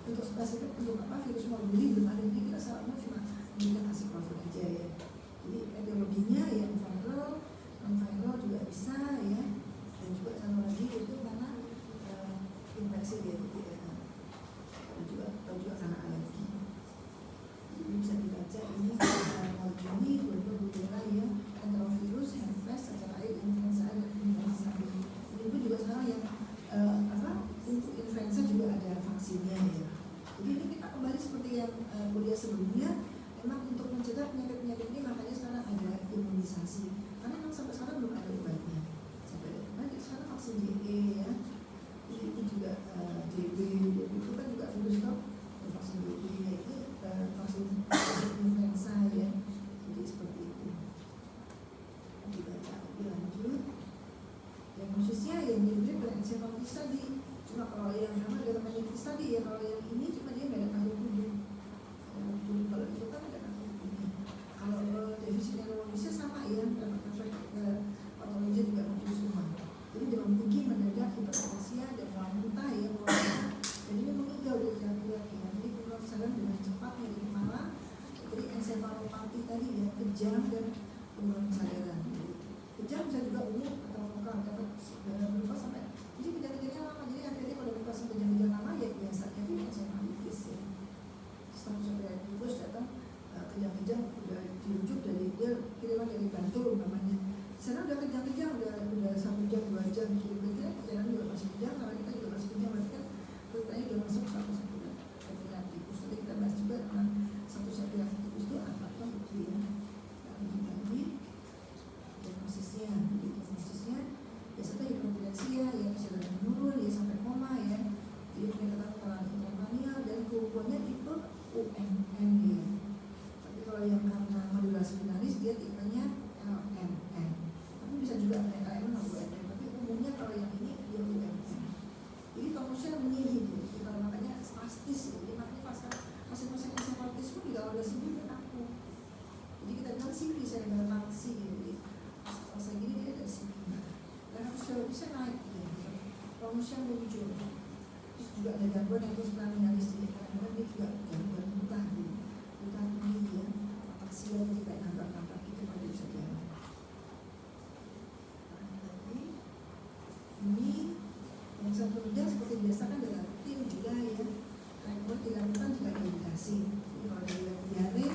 untuk spesifik untuk virus morbili belum ada. Jadi kita secara umum cuma berikan acyclovir aja ya. Jadi etiologinya ya viral, non-viral juga bisa ya, dan juga sama lagi itu karena infeksi dia dan juga karena alergi. Jadi bisa dibaca ini morbili, gejala ya, enterovirus, yang kuliah sebelumnya, memang untuk mencegah penyakit-penyakit ini makanya sekarang ada imunisasi. Karena memang sampai sekarang belum ada obatnya. Sampai sekarang vaksin JE ya, itu juga JB itu kan juga virus toh, vaksin JB itu vaksin influenza ya. Jadi seperti itu. Dibaca lebih lanjut. Diagnosisnya yang diberi encephalitis tadi. Cuma kalau yang sama ada meningitis tadi ya, kalau yang ini cuma dia nggak ada kandung tubuh. Kalau itu kan ada kandung tubuh. Kalau defisit neurologisnya sama ya, patologi juga muncul semua. Jadi demam tinggi mendadak, hipertensia dan muntah ya, jadi ini meninggal dari laki-laki ya. Jadi penurunan kesadaran dengan cepat ya, jadi malah. Jadi encephalopati tadi ya, kejang dan penurunan kesadaran. Kejang bisa juga umum atau vokal dapat berupa sampai. Jadi kejang-kejangnya lama. Jadi akhirnya kalau berupa sampai kejang-kejang lama ya biasanya itu encephalitis ya. Status epileptikus datang kejang-kejang udah dirujuk dari dia kiriman dari Bantul namanya. Sana udah kejang-kejang udah 1 jam 2 jam kira-kira kejang juga masih kejang, karena kita juga masih kejang berarti kan rutanya udah masuk status epileptikus. Tadi kita bahas juga tentang status epileptikus itu apa tuh gitu ya. Lagi diagnosisnya biasanya hipotensia ya, kesadaran menurun ya sampai koma ya. Jadi peningkatan peran intracranial dan keumpuannya tipe UMN ya. Tapi kalau yang karena modulasi spinalis dia tipenya LMN. Tapi bisa juga LMN atau UMN. Tapi umumnya kalau yang ini dia UMN. Jadi tonusnya menyihir gitu. Kalau makanya spastis. Jadi makanya pasien-pasien encephalitis pun juga udah sembuh kan aku. Jadi kita bilang CV cerebral palsy. Jadi pas gini dia ada CV. Dan harus bisa naik gitu. Tonusnya muncul. Terus juga ada gangguan yang terus terminalis. Jadi kadang-kadang dia juga gangguan muntah gitu. Muntah tinggi ya. Aksial jadi kayak nabrak-nabrak gitu pada bisa jalan. Ini yang satu penunjang seperti biasa kan dalam rutin juga ya. Rekor dilakukan juga indikasi. Jadi kalau ada diare,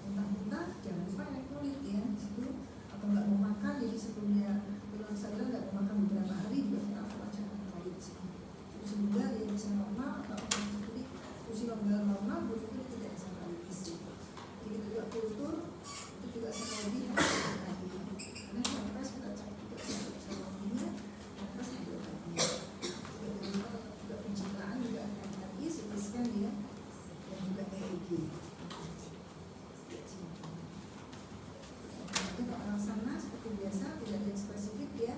muntah-muntah, jangan lupa elektrolit ya. Situ atau nggak mau makan, jadi sebelumnya bilang saya nggak mau makan beberapa hari juga kita baca elektrolit di sini. Terus juga dia bisa normal atau seperti fungsi normal belum itu tidak encephalitis. Jadi kita juga kultur itu juga sama lagi tadi. Karena sampai kita cek juga serologinya, terus ada tadi. Juga pencitraan juga MRI, CT scan ya, dan juga EEG. Itu kalau orang sana seperti biasa tidak ada yang spesifik ya,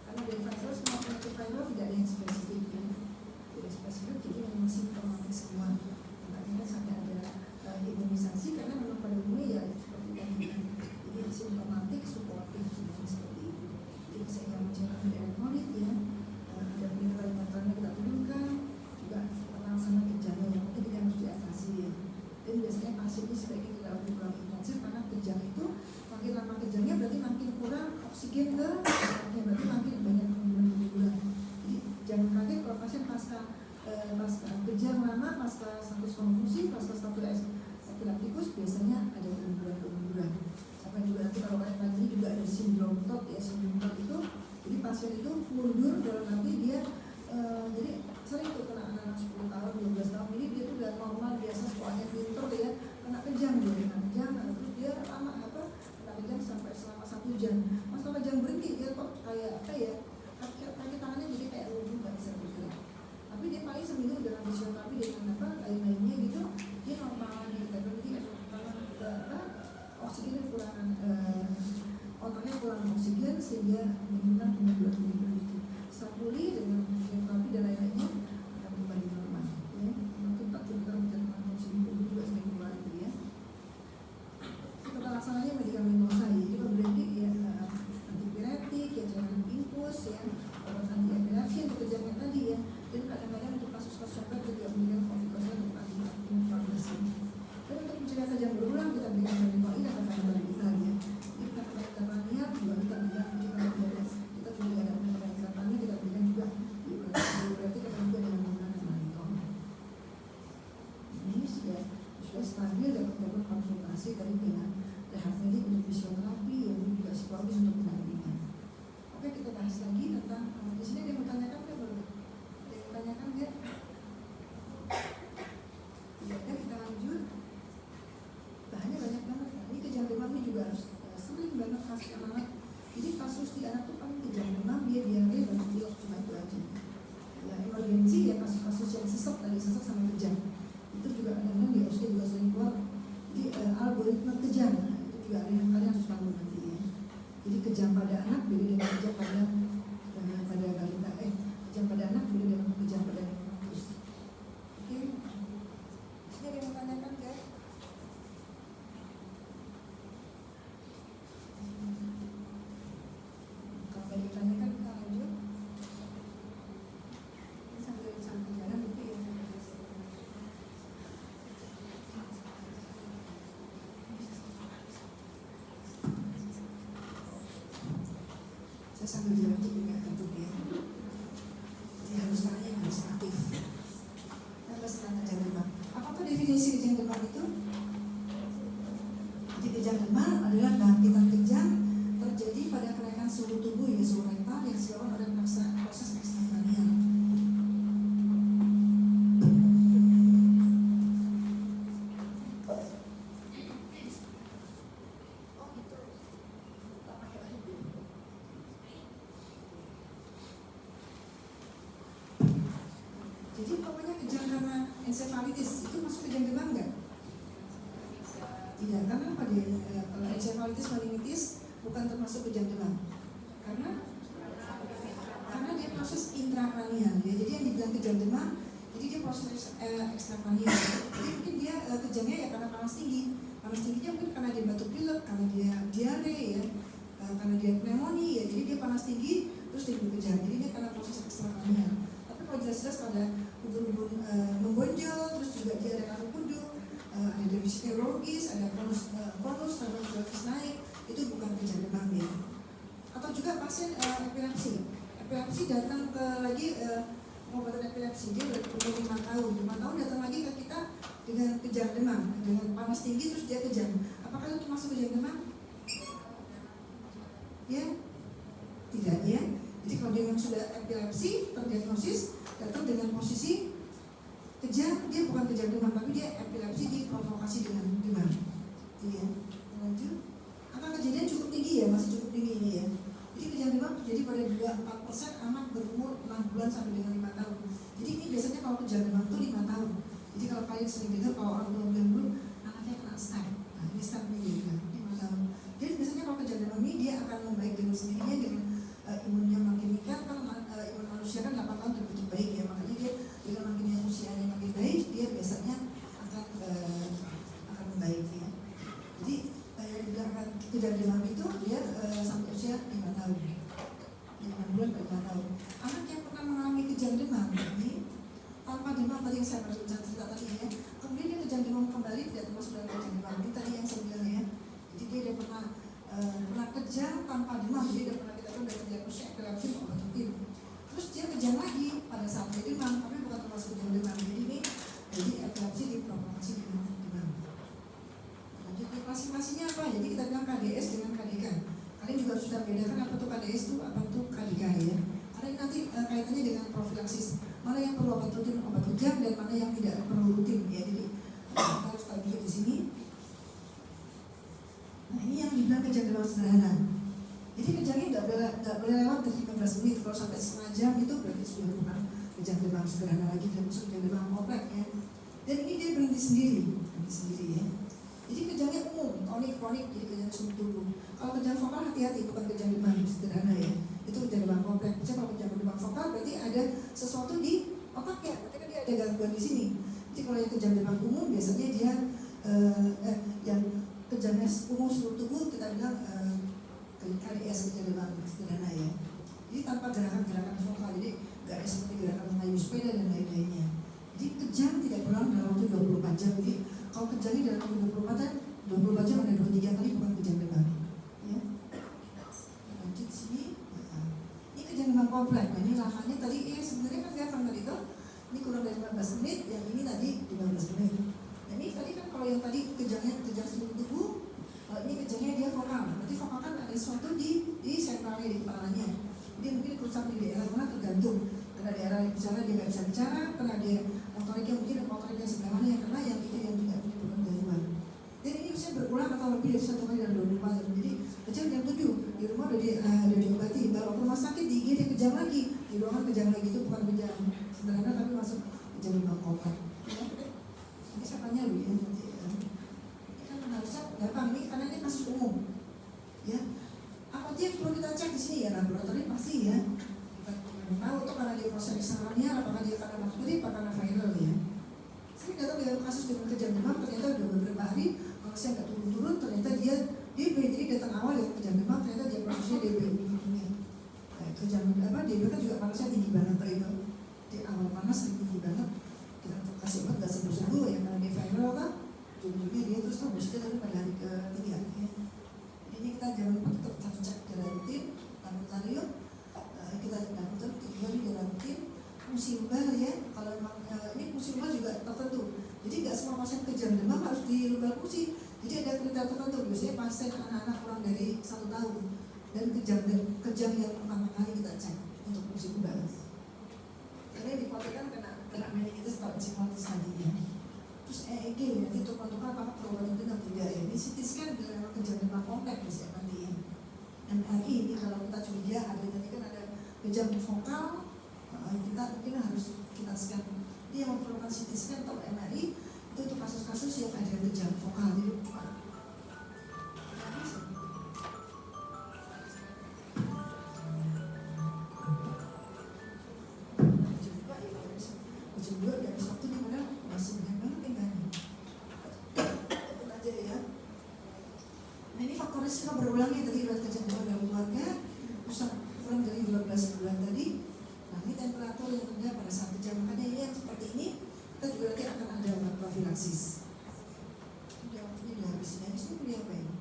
karena dari virus maupun antiviral tidak ada yang spesifik ya. Tidak spesifik jadi memang simptomatik semua. Makanya sampai ada imunisasi karena memang pada umumnya ya seperti tadi. Jadi simptomatik, suportif seperti itu. Jadi saya mencegah elektrolit ya. Ada peningkatan kita turunkan juga laksana kejangnya yang penting kita harus diatasi ya. Dan biasanya pasien ini sebaiknya kita kurang intensif karena kejang itu makin lama kejangnya berarti makin kurang oksigen ke otaknya, berarti makin banyak gula. Jadi jangan kaget kalau pasien pasca kejang lama, pasca status konfusi, pasca status epileptikus biasanya ada kemunduran. Sampai juga nanti kalau kalian lagi juga ada sindrom TOT ya, sindrom TOT itu jadi pasien itu mundur dalam arti dia jadi sering tuh kena anak-anak 10 tahun, 12 tahun ini dia tuh udah normal biasa sekolahnya pintar ya, kena kejang terus dia lama kena kejang sampai selama 1 jam. Mas kalau kejang berhenti dia kok kayak apa ya, kaki tangannya jadi kayak lumpuh nggak bisa bergerak. Tapi dia paling seminggu dengan fisioterapi dengan lain-lainnya gitu, dia normal lagi. Tapi karena oksigen kekurangan, otaknya kurang oksigen sehingga menimbulkan kemunduran itu. Setelah pulih dengan fisioterapi dan lain-lainnya akan kembali normal. Ya, mungkin 40 tahun menceritakan oksigen tubuh juga sering kembali ya. Tata laksananya medikamentosa ya, jadi pemberi ya antipiretik, ya cairan infus ya, obat anti-epilepsi untuk kejangnya tadi ya. Dan kadang-kadang untuk kasus-kasus sampai juga memberikan kortikosteroid untuk anti-inflamasi. Dan untuk mencegah kejang berulang kita berikan benikoin atau kandungan kita ya. Jadi kita penelitian juga kita berikan kita juga ada penelitian kita berikan juga berarti kita juga dengan menggunakan monitor. Ini sudah stabil dan kita konsultasi tadi dengan rehab medik untuk fisioterapi yang juga psikologis untuk pendampingan. Oke, kita bahas lagi tentang di sini ada yang bertanyakan nggak baru? Ada yang bertanyakan nggak? Tidak ada, kita lanjut. Saya sambil jalan itu juga ngantuk ya. Jadi harus tanya, harus aktif. Apa tentang kejang demam? Apakah definisi kejang demam itu? Jadi kejang demam adalah bangkitan kejang terjadi pada kenaikan suhu tubuh ya, suhu rental yang disebabkan oleh proses ekstrakranial. Jadi pokoknya kejang karena encephalitis itu masuk kejang demam nggak? Tidak, karena pada encephalitis meningitis bukan termasuk kejang demam. Karena dia proses intrakranial ya. Jadi yang dibilang kejang demam, jadi dia proses ekstrakranial. Jadi mungkin dia kejangnya ya karena panas tinggi. Panas tingginya mungkin karena dia batuk pilek, karena dia diare ya, karena dia pneumonia ya. Jadi dia panas tinggi terus dia kejang. Jadi dia karena proses ekstrakranial. Kalau jelas-jelas ada ubun-ubun membonjol, terus juga dia ada kaku kuduk, ada defisit neurologis, ada konus neurologis naik, itu bukan kejang demam ya. Atau juga pasien epilepsi datang ke lagi pengobatan epilepsi, dia berumur 5 tahun datang lagi ke kita dengan kejang demam, dengan panas tinggi terus dia kejang. Apakah itu termasuk kejang demam? Ya, tidak ya. Jadi kalau dia yang sudah epilepsi terdiagnosis datang dengan posisi kejang, dia bukan kejang demam, tapi dia epilepsi diprovokasi dengan demam. Iya. Lanjut. Angka kejadian cukup tinggi ya, masih cukup tinggi ini ya. Jadi kejang demam terjadi pada 2-4% anak berumur 6 bulan sampai dengan 5 tahun. Jadi ini biasanya kalau kejang demam itu 5 tahun. Jadi kalau kalian sering dengar kalau orang tua bilang dulu anaknya kena stem. Nah ini stem ini kan 5 tahun. Jadi biasanya kalau kejang demam ini dia akan membaik dengan sendirinya dengan imunnya makin meningkat. Kan imun manusia kan 8 tahun terbentuk baik ya, makanya dia dengan makin usianya makin baik dia biasanya akan membaik ya. Jadi dibilang kejang demam itu dia sampai usia 5 tahun, 5 bulan ke 5 tahun. Anak yang pernah mengalami kejang demam ini tanpa demam tadi yang saya cerita tadi ya, kemudian dia kejang demam kembali tidak termasuk dalam kejang demam ini tadi yang saya bilang ya. Jadi dia pernah kejang tanpa demam, jadi dia pernah kita tahu dari terdiagnosis epilepsi obat rutin. Terus dia kejang lagi pada saat dia demam, tapi bukan termasuk kejang demam. Jadi epilepsi diprovokasi dengan demam. Lanjut ke klasifikasinya apa? Jadi kita bilang KDS dengan KDK. Kalian juga sudah bedakan apa itu KDS itu, apa itu KDK ya. Karena nanti kaitannya dengan profilaksis. Mana yang perlu obat rutin, obat kejang, dan mana yang tidak perlu rutin ya. Jadi kita harus tahu juga di sini. Nah ini yang dibilang kejang demam sederhana. Jadi kejangnya nggak boleh lewat dari 15 menit. Kalau sampai setengah jam itu berarti sudah bukan kejang demam sederhana lagi, dan masuk kejang demam kompleks ya. Dan ini dia berhenti sendiri ya. Jadi kejangnya umum, kronik, jadi kejang seluruh tubuh. Kalau kejang vokal hati-hati, bukan kejang demam sederhana ya. Itu kejang demam kompleks. Misalnya kalau kejang demam vokal berarti ada sesuatu di otaknya, berarti kan dia ada gangguan di sini. Jadi kalau yang kejang demam umum biasanya dia yang kejangnya umum seluruh tubuh kita bilang KDS, kejang demam sederhana ya. Jadi tanpa gerakan-gerakan vokal, jadi nggak ada seperti gerakan mengayuh sepeda dan lain-lainnya. Jadi kejang tidak berulang dalam waktu 24 jam. Jadi kalau kejangnya dalam waktu 24 jam ada 2-3 kali bukan kejang demam. Ya. Lanjut sini. Ini kejang demam kompleks. Nah, ini lahannya tadi sebenarnya kan gampang tadi itu. Ini kurang dari 15 menit, yang ini tadi 15 menit. Nah, ini tadi kan kalau yang tadi kejang seluruh tubuh, ini kejangnya dia vokal. Berarti vokal kan ada sesuatu di sentralnya, di kepalanya. Jadi mungkin kerusakan di daerah mana tergantung. Karena daerah bicara dia nggak bisa bicara, karena dia motoriknya mungkin motoriknya sebelah mana yang kena, yang itu yang juga menimbulkan gangguan. Dan ini bisa berulang atau lebih dari 1 kali dalam 24 jam. Jadi kejang jam 7 di rumah udah diobati, baru ke rumah sakit di IGD kejang lagi, di ruangan kejang lagi, itu bukan kejang sederhana tapi masuk kejang demam kompleks. Ya. Nanti saya tanya dulu ya nanti. Ini kan harusnya gampang ini karena ini kasus umum. Ya. Apa aja yang perlu kita cek di sini ya, laboratorium pasti ya. Kita tahu itu karena dia proses ekstrakranial, apakah dia karena bakteri, apa karena viral ya. Saya datang dengan kasus dengan kejang demam, ternyata udah beberapa hari manusia nggak turun-turun, ternyata dia DB. Jadi datang awal dengan kejang demam, ternyata dia prosesnya DB. Kejang apa DB kan juga panasnya tinggi banget itu. Di awal panas tinggi banget, kita kasih obat nggak sembuh-sembuh ya karena dia viral kan. Ujung-ujungnya dia terus tambah pada hari ketiga ya. Ini kita jangan lupa tetap cek darah rutin, lalu laboratorium, kita dapat tujuan di dalam tim fungsi rubal ya. Kalau memang ini fungsi rubal juga tertentu. Jadi nggak semua pasien kejang demam harus di rubal fungsi. Jadi ada kriteria tertentu. Biasanya pasien anak-anak kurang dari 1 tahun dan kejang yang pertama kali kita cek untuk fungsi rubal. Karena dikhawatirkan kena meningitis atau encephalitis tadi ya. Terus EEG nanti untuk menentukan apakah perlu obat atau tidak ya. Ini CT scan bila kejang demam kompleks biasanya nanti ya. MRI ini kalau kita curiga ada tadi kan ada kejang vokal, kita mungkin harus kita scan. Dia memerlukan CT scan atau MRI itu untuk kasus-kasus yang ada kejang vokal di luar. Juga dari waktu di mana masih banyak banget tinggalnya. Itu aja ya. Nah ini faktor risiko berulang ya tadi riwayat kejang demam dalam keluarga, kurang dari 12 bulan tadi. Nah ini temperatur yang ada pada saat kejang, makanya ini yang seperti ini kita juga nanti akan ada obat profilaksis. Udah waktunya udah habis ini. Habis ini beli apa ini?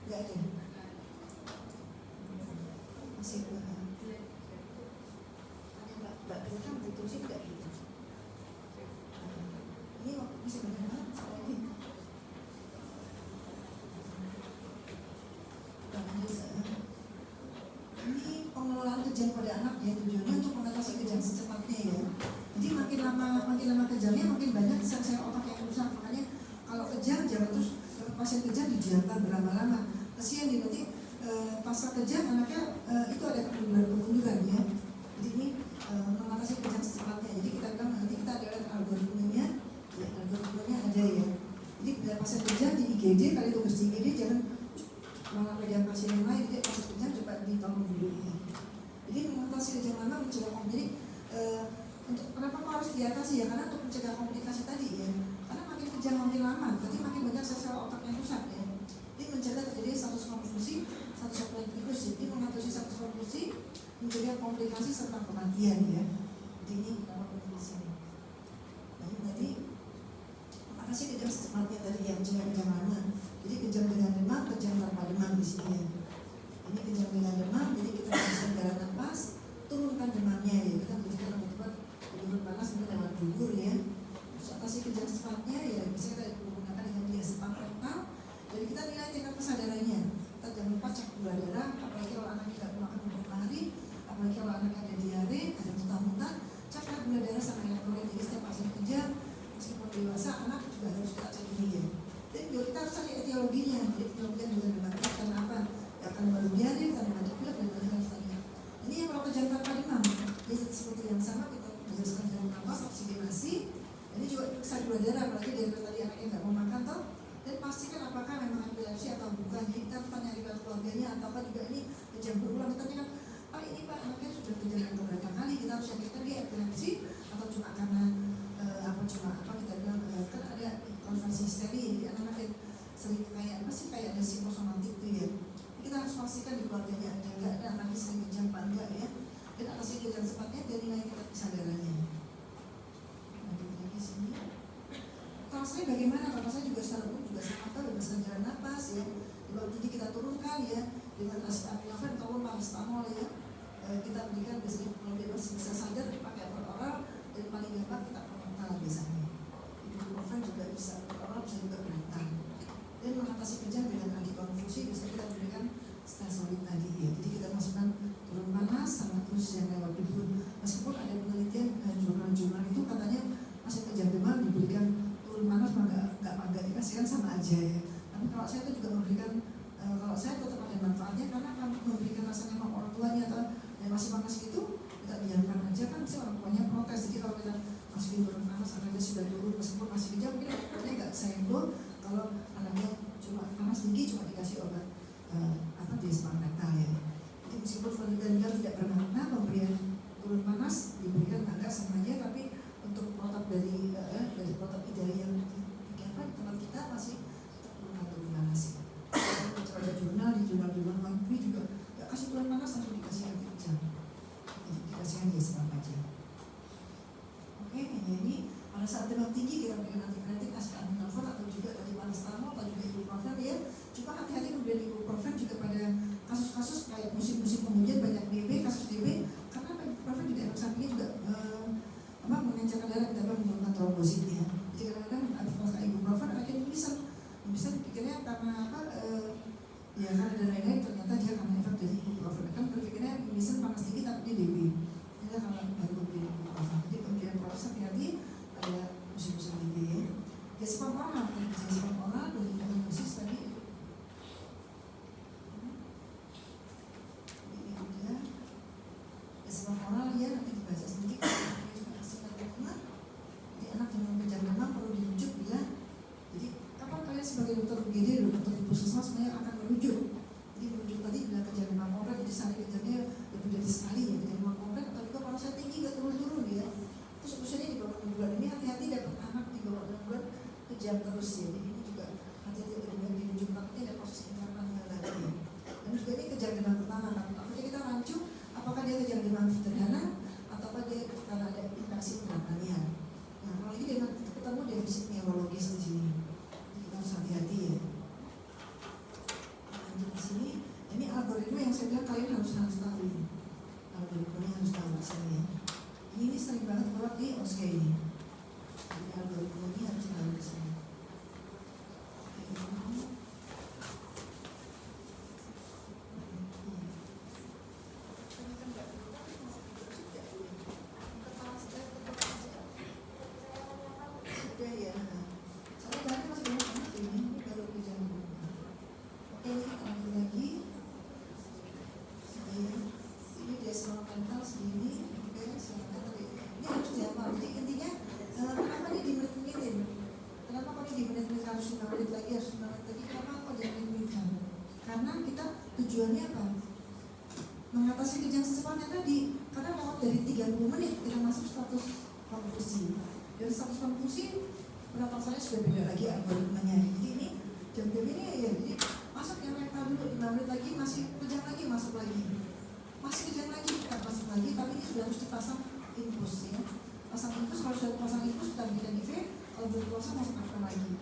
Gak ada. Masih Mbak Greta butuh sih tidak gitu. Ini waktu masih banyak banget lagi. Ini pengelolaan kejang pada anak ya, tujuannya untuk mengatasi kejang secepatnya ya. Jadi makin lama kejangnya makin banyak sel-sel otak yang rusak. Makanya kalau kejang jangan terus pasien kejang didiamkan berlama-lama. Kasihan nih nanti pasca kejang anaknya itu ada kemunduran ya. Jadi ini mengatasi kejang secepatnya. Jadi kita bilang nanti kita ada algoritmenya, ya algoritmenya ada ya. Jadi bila pasien kejang di IGD, kali tugas di IGD jangan malah pegang pasien yang lain. Jadi pasien kejang coba ditolong dulu ya. Jadi mengatasi kejang lama mencegah komplikasi. Untuk kenapa harus diatasi ya? Karena untuk mencegah komplikasi tadi ya. Karena makin kejang makin lama, berarti makin banyak sel-sel otak yang rusak ya. Jadi mencegah terjadi status konfusi, status konflikus. Jadi mengatasi status konfusi, mencegah komplikasi serta kematian ya. Jadi ini nama penting di sini. Nah ini tadi mengatasi kejang secepatnya tadi yang mencegah kejang lama. Jadi kejang dengan demam, kejang tanpa demam di sini ya. Ini kejang dengan demam, jadi kita bisa jalan nafas, turunkan demamnya ya. Kita berikan obat-obat turun panas kemudian lewat gugur ya. Terus atasi kejang secepatnya ya bisa kita menggunakan dengan diazepam rektal. Jadi kita nilai tingkat kesadarannya. Kita jangan lupa cek gula darah, apalagi kalau anak tidak makan beberapa hari. Apalagi kalau anaknya ada diare, ada muntah-muntah, cek gula darah sama elektrolit. Jadi setiap pasien kejang, meskipun dewasa, anak juga harus kita cek ini ya. Jadi kita harus cari etiologinya. Jadi etiologinya dengan demam karena apa? Ya karena baru diare, karena batuk pilek dan lain sebagainya. Ini yang kalau kejang tanpa demam, jadi seperti yang sama kita menjelaskan jalan nafas, oksigenasi. Ini juga periksa gula darah, apalagi dari tadi anaknya nggak mau makan toh. Dan pastikan apakah memang epilepsi atau bukan. Jadi kita tanya riwayat keluarganya, ataukah juga ini kejang berulang. Kita tanyakan, Pak ini Pak anaknya sudah kejang yang beberapa kali, kita harus yakinkan dia epilepsi atau cuma karena kita bilang kan ada konversi histeri, jadi anak-anak yang sering kayak apa sih kayak ada psikosomatik itu ya. Kita harus pastikan di keluarganya ada nggak ada anaknya sering kejang apa enggak ya. Dan atasi kejang sepatnya dan nilai tingkat kesadarannya. Lanjut lagi sini. Kalau saya bagaimana? Kalau saya juga secara umum juga sama tahu berdasarkan jalan nafas ya. Jadi kita turunkan ya dengan acetaminophen ataupun paracetamol ya. Kita berikan biasanya kalau bebas bisa saja dipakai per oral dan paling gampang kita perektal biasanya. Ibuprofen juga bisa per oral bisa juga perektal. Dan mengatasi kejang dengan antikonvulsi bisa kita berikan stasolid tadi ya. Jadi kita masukkan turun panas sama terus yang lewat dubur. Meskipun ada penelitian jurnal-jurnal itu katanya pasien kejang demam diberikan turun panas nggak dikasihkan sama aja ya. Tapi kalau saya itu juga memberikan kalau saya tetap ada manfaatnya karena akan memberikan rasa nyaman orang tuanya atau yang masih panas itu kita diamkan aja kan bisa orang tuanya protes. Jadi kalau kita masukin turun panas anaknya sudah turun meskipun masih kejang mungkin anaknya nggak sayang kalau anaknya cuma panas tinggi cuma dikasih obat diazepam rektal ya. Jadi meskipun penelitian tidak bermakna pemberian turun panas diberikan agak sama aja, tapi untuk protap dari protap ideal yang di tempat kita masih mengatur panas. Kalau ada jurnal di jurnal-jurnal luar negeri juga ya kasih turun panas langsung dikasih anti kejang. Jadi dikasih diazepam aja. Oke, ini pada saat demam tinggi kita berikan antipiretik, acetaminophen atau juga tadi paracetamol atau juga ibuprofen ya. Cuma hati-hati pemberian ibuprofen juga pada kasus kasus-kasus kayak musim-musim penghujan banyak DB, kasus DB karena Prof juga efek sampingnya juga mengencerkan darah kita menggunakan trombositnya. Jadi kadang-kadang pas ibuprofen akhirnya bisa pikirnya karena ya karena dan lain-lain, ternyata dia karena efek dari ibuprofen. Kan berpikirnya bisa panas tinggi tapi dia DB. Ini karena baru pemberian ibuprofen. Jadi pemberian proses hati-hati pada musim-musim DB ya. Gesipan oral, gesipan oral dengan dosis tadi. Ini dia gesipan oral ya, nanti dibaca sedikit. Jadi anak dengan kejang demam perlu dirujuk bila. Jadi kapan kalian sebagai dokter UGD, dokter di puskesmas sebenarnya akan merujuk. Jadi merujuk tadi bila kejang demam konkret, jadi sehari kejangnya lebih dari sekali ya, kejang demam konkret atau juga kalau saya tinggi gak turun-turun ya. Terus usianya di bawah 6 bulan ini hati-hati dapat anak di bawah 6 bulan kejang terus ya. Jadi ini juga hati-hati dengan dirujuk, takutnya ada proses penyerapan lagi ya. Dan juga ini kejang demam pertama kan. Apakah kita rancu apakah dia kejang demam sederhana ataukah dia karena ada infeksi pernapasan. Nah, kalau ini dengan ketemu defisit neurologis di sini, kita harus hati-hati ya. Lanjut di sini, ini algoritma yang saya bilang kalian harus tahu ini. Algoritmanya harus tahu di sini ya. Ini sering banget keluar di OSCE ini. Jadi algoritmanya harus tahu di sini. Tujuannya apa? Mengatasi kejang secepatnya tadi. Karena lewat dari 30 menit kita masuk status konfusi. Dan status konfusi pendapat saya sudah beda lagi algoritmanya. Jadi ini jam-jam ini ya, jadi masuk yang rektal dulu 5 menit lagi, masih kejang lagi, masuk lagi. Masih kejang lagi, kita masuk lagi, tapi ini sudah harus dipasang infus ya. Pasang infus, kalau sudah pasang infus kita berikan IV, kalau belum pasang masuk akal lagi.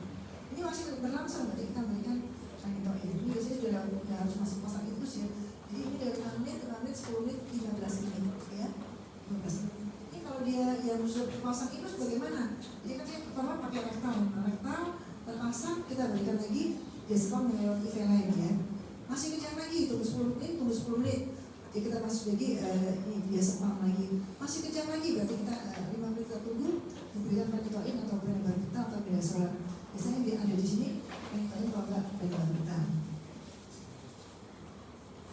Ini masih berlangsung, berarti kita berikan ini biasanya sudah harus masuk pasang infus ya. Jadi ini dari 5 menit, 5 menit, 10 menit, 15 menit ya. 15 menit. Ini kalau dia yang sudah pasang infus bagaimana? Jadi kan saya pertama pakai rektal. Rektal terpasang, kita berikan lagi gesipan dengan IV lain ya. Masih kejang lagi, tunggu 10 menit, tunggu 10 menit. Jadi kita masuk lagi, ini biasa pam lagi. Masih kejang lagi, berarti kita 5 menit kita tunggu, diberikan penitoin atau penebarbita atau bidasolar. Biasanya dia ada di sini, penitoin kalau enggak penebarbita.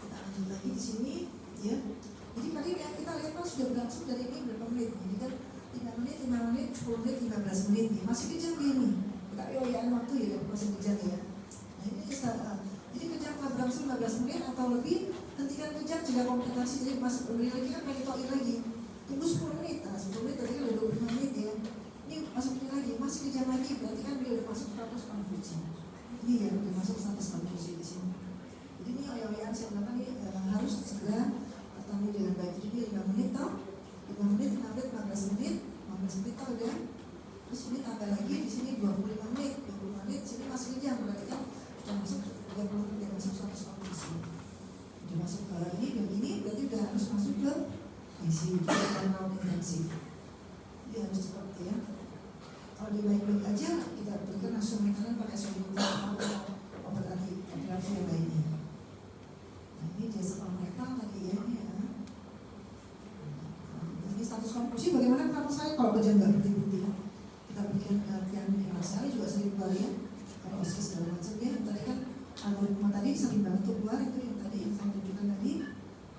Kita lanjut lagi di sini, ya. Jadi tadi yang kita lihat kan sudah berlangsung dari ini berapa menit. Jadi kan 5 menit, 5 menit, 10 menit, 15 menit nih. Masih kejang ini. Kita yoyaan waktu ya, masih kejang ya. Nah ini jadi kejang telah berlangsung 15 menit atau lebih. Hentikan kejang jika komplikasi, jadi masuk beri lagi kan penitoin lagi. Tunggu 10 menit, nah 10 menit tadi kan udah 25 menit ya. Ini masuk ini lagi, masih kejang lagi, berarti kan dia udah masuk status konfusi. Ini ya udah masuk status konfusi di sini. Jadi ini oya-oyaan saya bilang ini harus segera bertanggung dengan baik. Jadi ini 5 menit tau, 5 menit, 5 menit, 15 menit, 15 menit tau udah. Terus ini tambah lagi di sini 25 menit, 25 menit, sini masih kejang, berarti kan sudah masuk 30 menit, masuk status konfusi. Udah masuk ke ini, dan ini berarti udah harus masuk ke ICU, dan rawat intensif. Jadi harus cepat ya. Kalau dia baik-baik aja, kita berikan langsung makanan pakai sodium atau obat anti-inflamasi yang lainnya. Nah ini dia sepal rektal tadi ya. Ini status konfusi bagaimana kenapa saya kalau kejang nggak berhenti-henti ya. Kita berikan latihan rasanya juga sering ya. Kalau OSCE segala macam ya. Tadi kan algoritma tadi sering banget tuh keluar itu yang tadi yang saya tunjukkan tadi.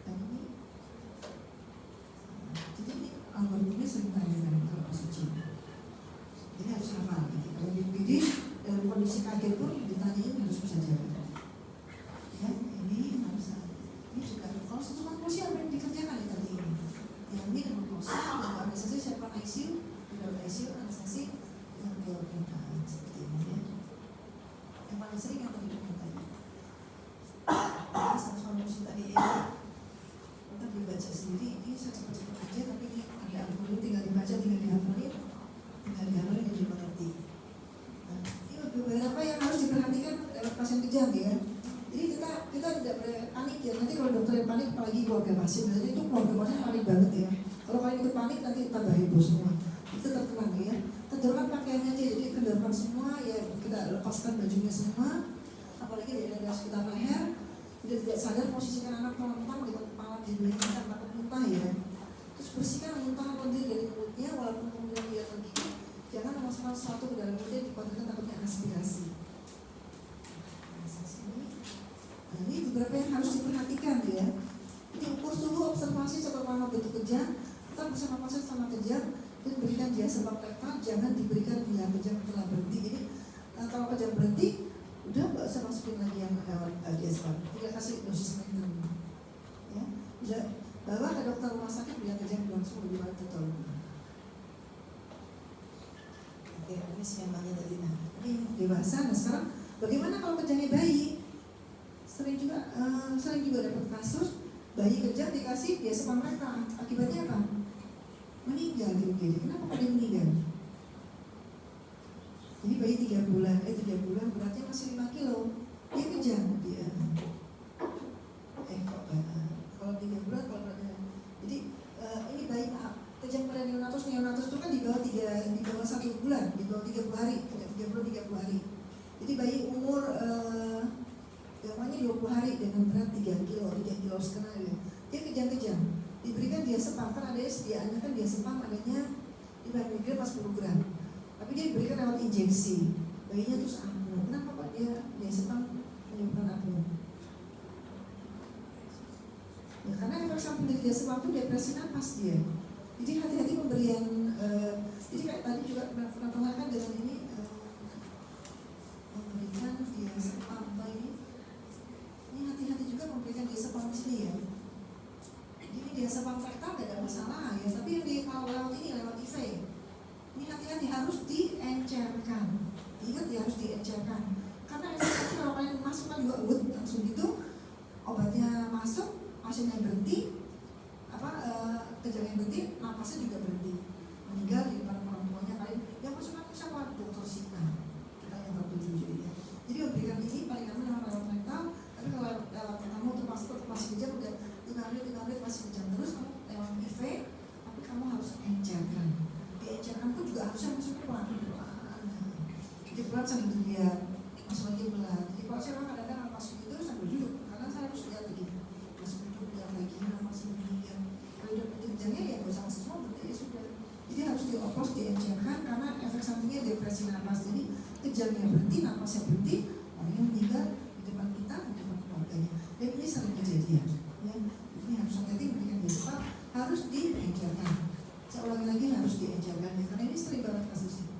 Dan ini, jadi ini algoritmanya sering tanya kalau OSCE. Ini harus hafal. Kalau jadi dalam kondisi kaget pun ditanyain harus bisa jawab. Ya, ini harus. Ini juga kalau status konfusi apa yang dikerjakan tadi ini. Yang ini dengan proses, dengan anestesi siapkan ICU, dalam ICU anestesi yang dilakukan seperti ini ya. Yang paling sering yang tadi tadi. Status konfusi tadi ini kita dibaca sendiri. Ini saya cepat-cepat aja, tapi ini ada algoritma tinggal dibaca, tinggal dihafalin. Tinggal dihafalin dan dimengerti. Nah, ini beberapa yang harus diperhatikan dalam pasien kejang ya. Jadi kita tidak boleh panik ya. Nanti dokter yang panik, apalagi keluarga pasien, biasanya itu keluarga pasien panik banget ya. Kalau kalian ikut panik nanti tambah heboh semua. Itu tertenang ya. Kendorkan pakaiannya aja, jadi kendorkan semua ya, kita lepaskan bajunya semua, apalagi di daerah sekitar leher. Dia tidak sadar posisikan anak pelan-pelan dengan kepala di bawah kita, takut muntah ya. Terus bersihkan muntah lendir dari mulutnya, walaupun kemudian dia pergi, jangan memasukkan sesuatu ke dalam mulutnya, dikhawatirkan takutnya aspirasi. Nah, ini beberapa yang harus diperhatikan ya. Jadi ukur suhu, observasi selama bentuk kejang, tetap bersama pasien selama kejang, dan berikan dia sebab rektal, jangan diberikan bila kejang telah berhenti. Jadi kalau kejang berhenti, udah nggak usah masukin lagi yang lewat dia sebab tidak kasih dosis maintenance. Ya, udah bawa ke dokter rumah sakit bila kejang langsung lebih baik betul. Oke, ini skemanya tadi. Nah, ini dewasa. Nah sekarang bagaimana kalau kejangnya bayi? Sering juga dapat kasus bayi kejang dikasih dia sepam rektal, akibatnya apa? Meninggal di UGD. Kenapa pada meninggal? Jadi bayi 3 bulan beratnya masih 5 kilo, dia kejang dia. Kalau 3 bulan kalau beratnya. Jadi ini bayi kejang pada neonatus itu kan di bawah 1 bulan, di bawah 30 hari, 30 hari. Jadi bayi umur namanya 20 hari dengan berat 3 kilo setengah ya. Dia kejang-kejang, diberikan dia sepam, kan ada sediaannya kan dia sepam adanya 5 mg pas 10 gram. Tapi dia diberikan lewat injeksi, bayinya terus apno. Kenapa Pak dia sepam menyebabkan apno? Ya karena efek samping dari dia sepam itu depresi napas dia. Jadi hati-hati pemberian. Jadi kayak tadi juga pernah tanyakan dengan ini memberikan dia sepam ini hati-hati juga memberikan dia sepam di sini ya. Jadi dia sepam rektal tidak ada masalah ya. Tapi yang kalau lewat IV. Ini hati-hati harus diencerkan. Ingat ya harus diencerkan. Karena efeknya kalau kalian masukkan juga langsung gitu, obatnya masuk, pasiennya berhenti, kejangnya berhenti, napasnya juga berhenti, meninggal di depan orang tuanya. Kalian yang masukkan itu siapa? Dokter Sina. Kita yang tertuju jadi. Jadi memberikan ini paling aman lewat rektal. Tapi kalau lewat kamu masih kejang udah 3 menit masih kejang terus, kamu lewat IV, tapi kamu harus encerkan. Diencerkan pun juga harusnya masuknya pelan-pelan. Jadi pelan sambil dilihat, masuk lagi pelan. Jadi kalau saya kadang-kadang masuk itu sambil duduk, karena saya harus lihat lagi, masuk duduk lihat lagi, masih dilihat. Kalau udah berhenti kejangnya ya nggak usah masuk semua, berarti ya sudah. Jadi harus dioplos, diencerkan karena efek sampingnya depresi napas. Jadi kejangnya berhenti, napasnya berhenti, orangnya meninggal di depan kita, di depan keluarganya. Dan ini sering kejadian. Ya, ini harus hati-hati memberikan dia harus diencerkan. Saya ulangi lagi harus diencerkan ya, karena ini sering banget kasusnya.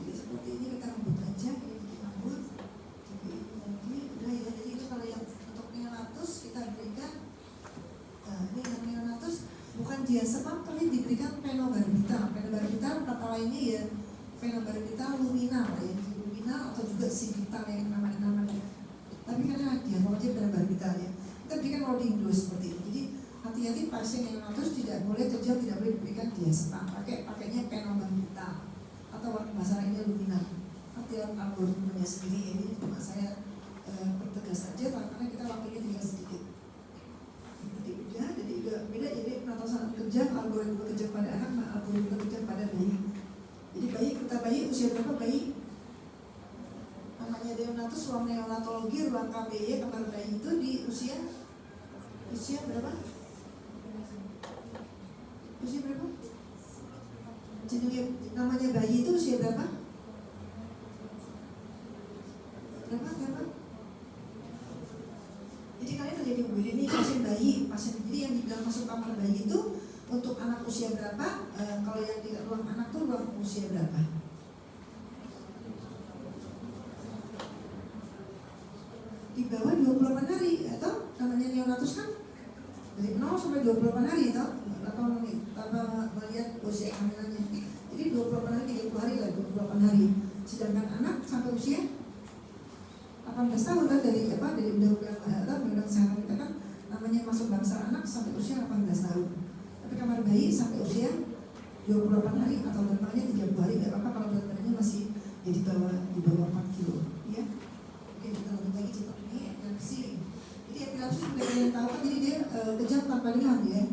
Seperti ini kita rambut aja, ini rambut. Jadi ini udah ya. Jadi itu kalau yang untuk neonatus kita berikan. Nah, ini yang neonatus bukan dia sepam tapi diberikan phenobarbital. Phenobarbital kata lainnya ya phenobarbital luminal ya, luminal atau juga sibital yang namanya. Tapi karena dia kalau dia phenobarbital ya, kita berikan kalau di Indo seperti ini. Jadi hati-hati pasien neonatus tidak boleh kejang, tidak boleh diberikan dia sepam. Pakainya phenobarbital. Atau bahasa lainnya luminal. Artian algoritmanya sendiri ini cuma saya pertegas saja karena kita waktunya tinggal sedikit. Jadi udah beda. Jadi penatasan kejang, algoritma kejang pada anak, algoritma kejang pada bayi. Jadi bayi usia berapa bayi? Namanya neonatus, ruang neonatologi, ruang KBY kamar bayi itu di usia berapa? Usia berapa? Jadi namanya bayi itu usia berapa? Berapa? Jadi kalian di UGD ini pasien bayi, jadi yang dibilang masuk kamar bayi itu untuk anak usia berapa? Kalau yang di ruang anak tuh ruang usia berapa? Di bawah 28 hari atau namanya neonatus kan dari 0 sampai 28 hari atau melihat usia kehamilannya. Jadi 28 hari, 30 hari lah, 28 hari. Sedangkan anak sampai usia 18 tahun kan dari undang-undang kesehatan kita kan namanya masuk bangsa anak sampai usia 18 tahun. Tapi kamar bayi sampai usia 28 hari atau namanya 30 hari, nggak apa-apa kalau berat badannya masih di bawah 4 kilo, ya. Oke, kita lanjut lagi cepat ini epilepsi. Jadi epilepsi seperti kalian tahu kan, jadi dia kejang tanpa dengar ya.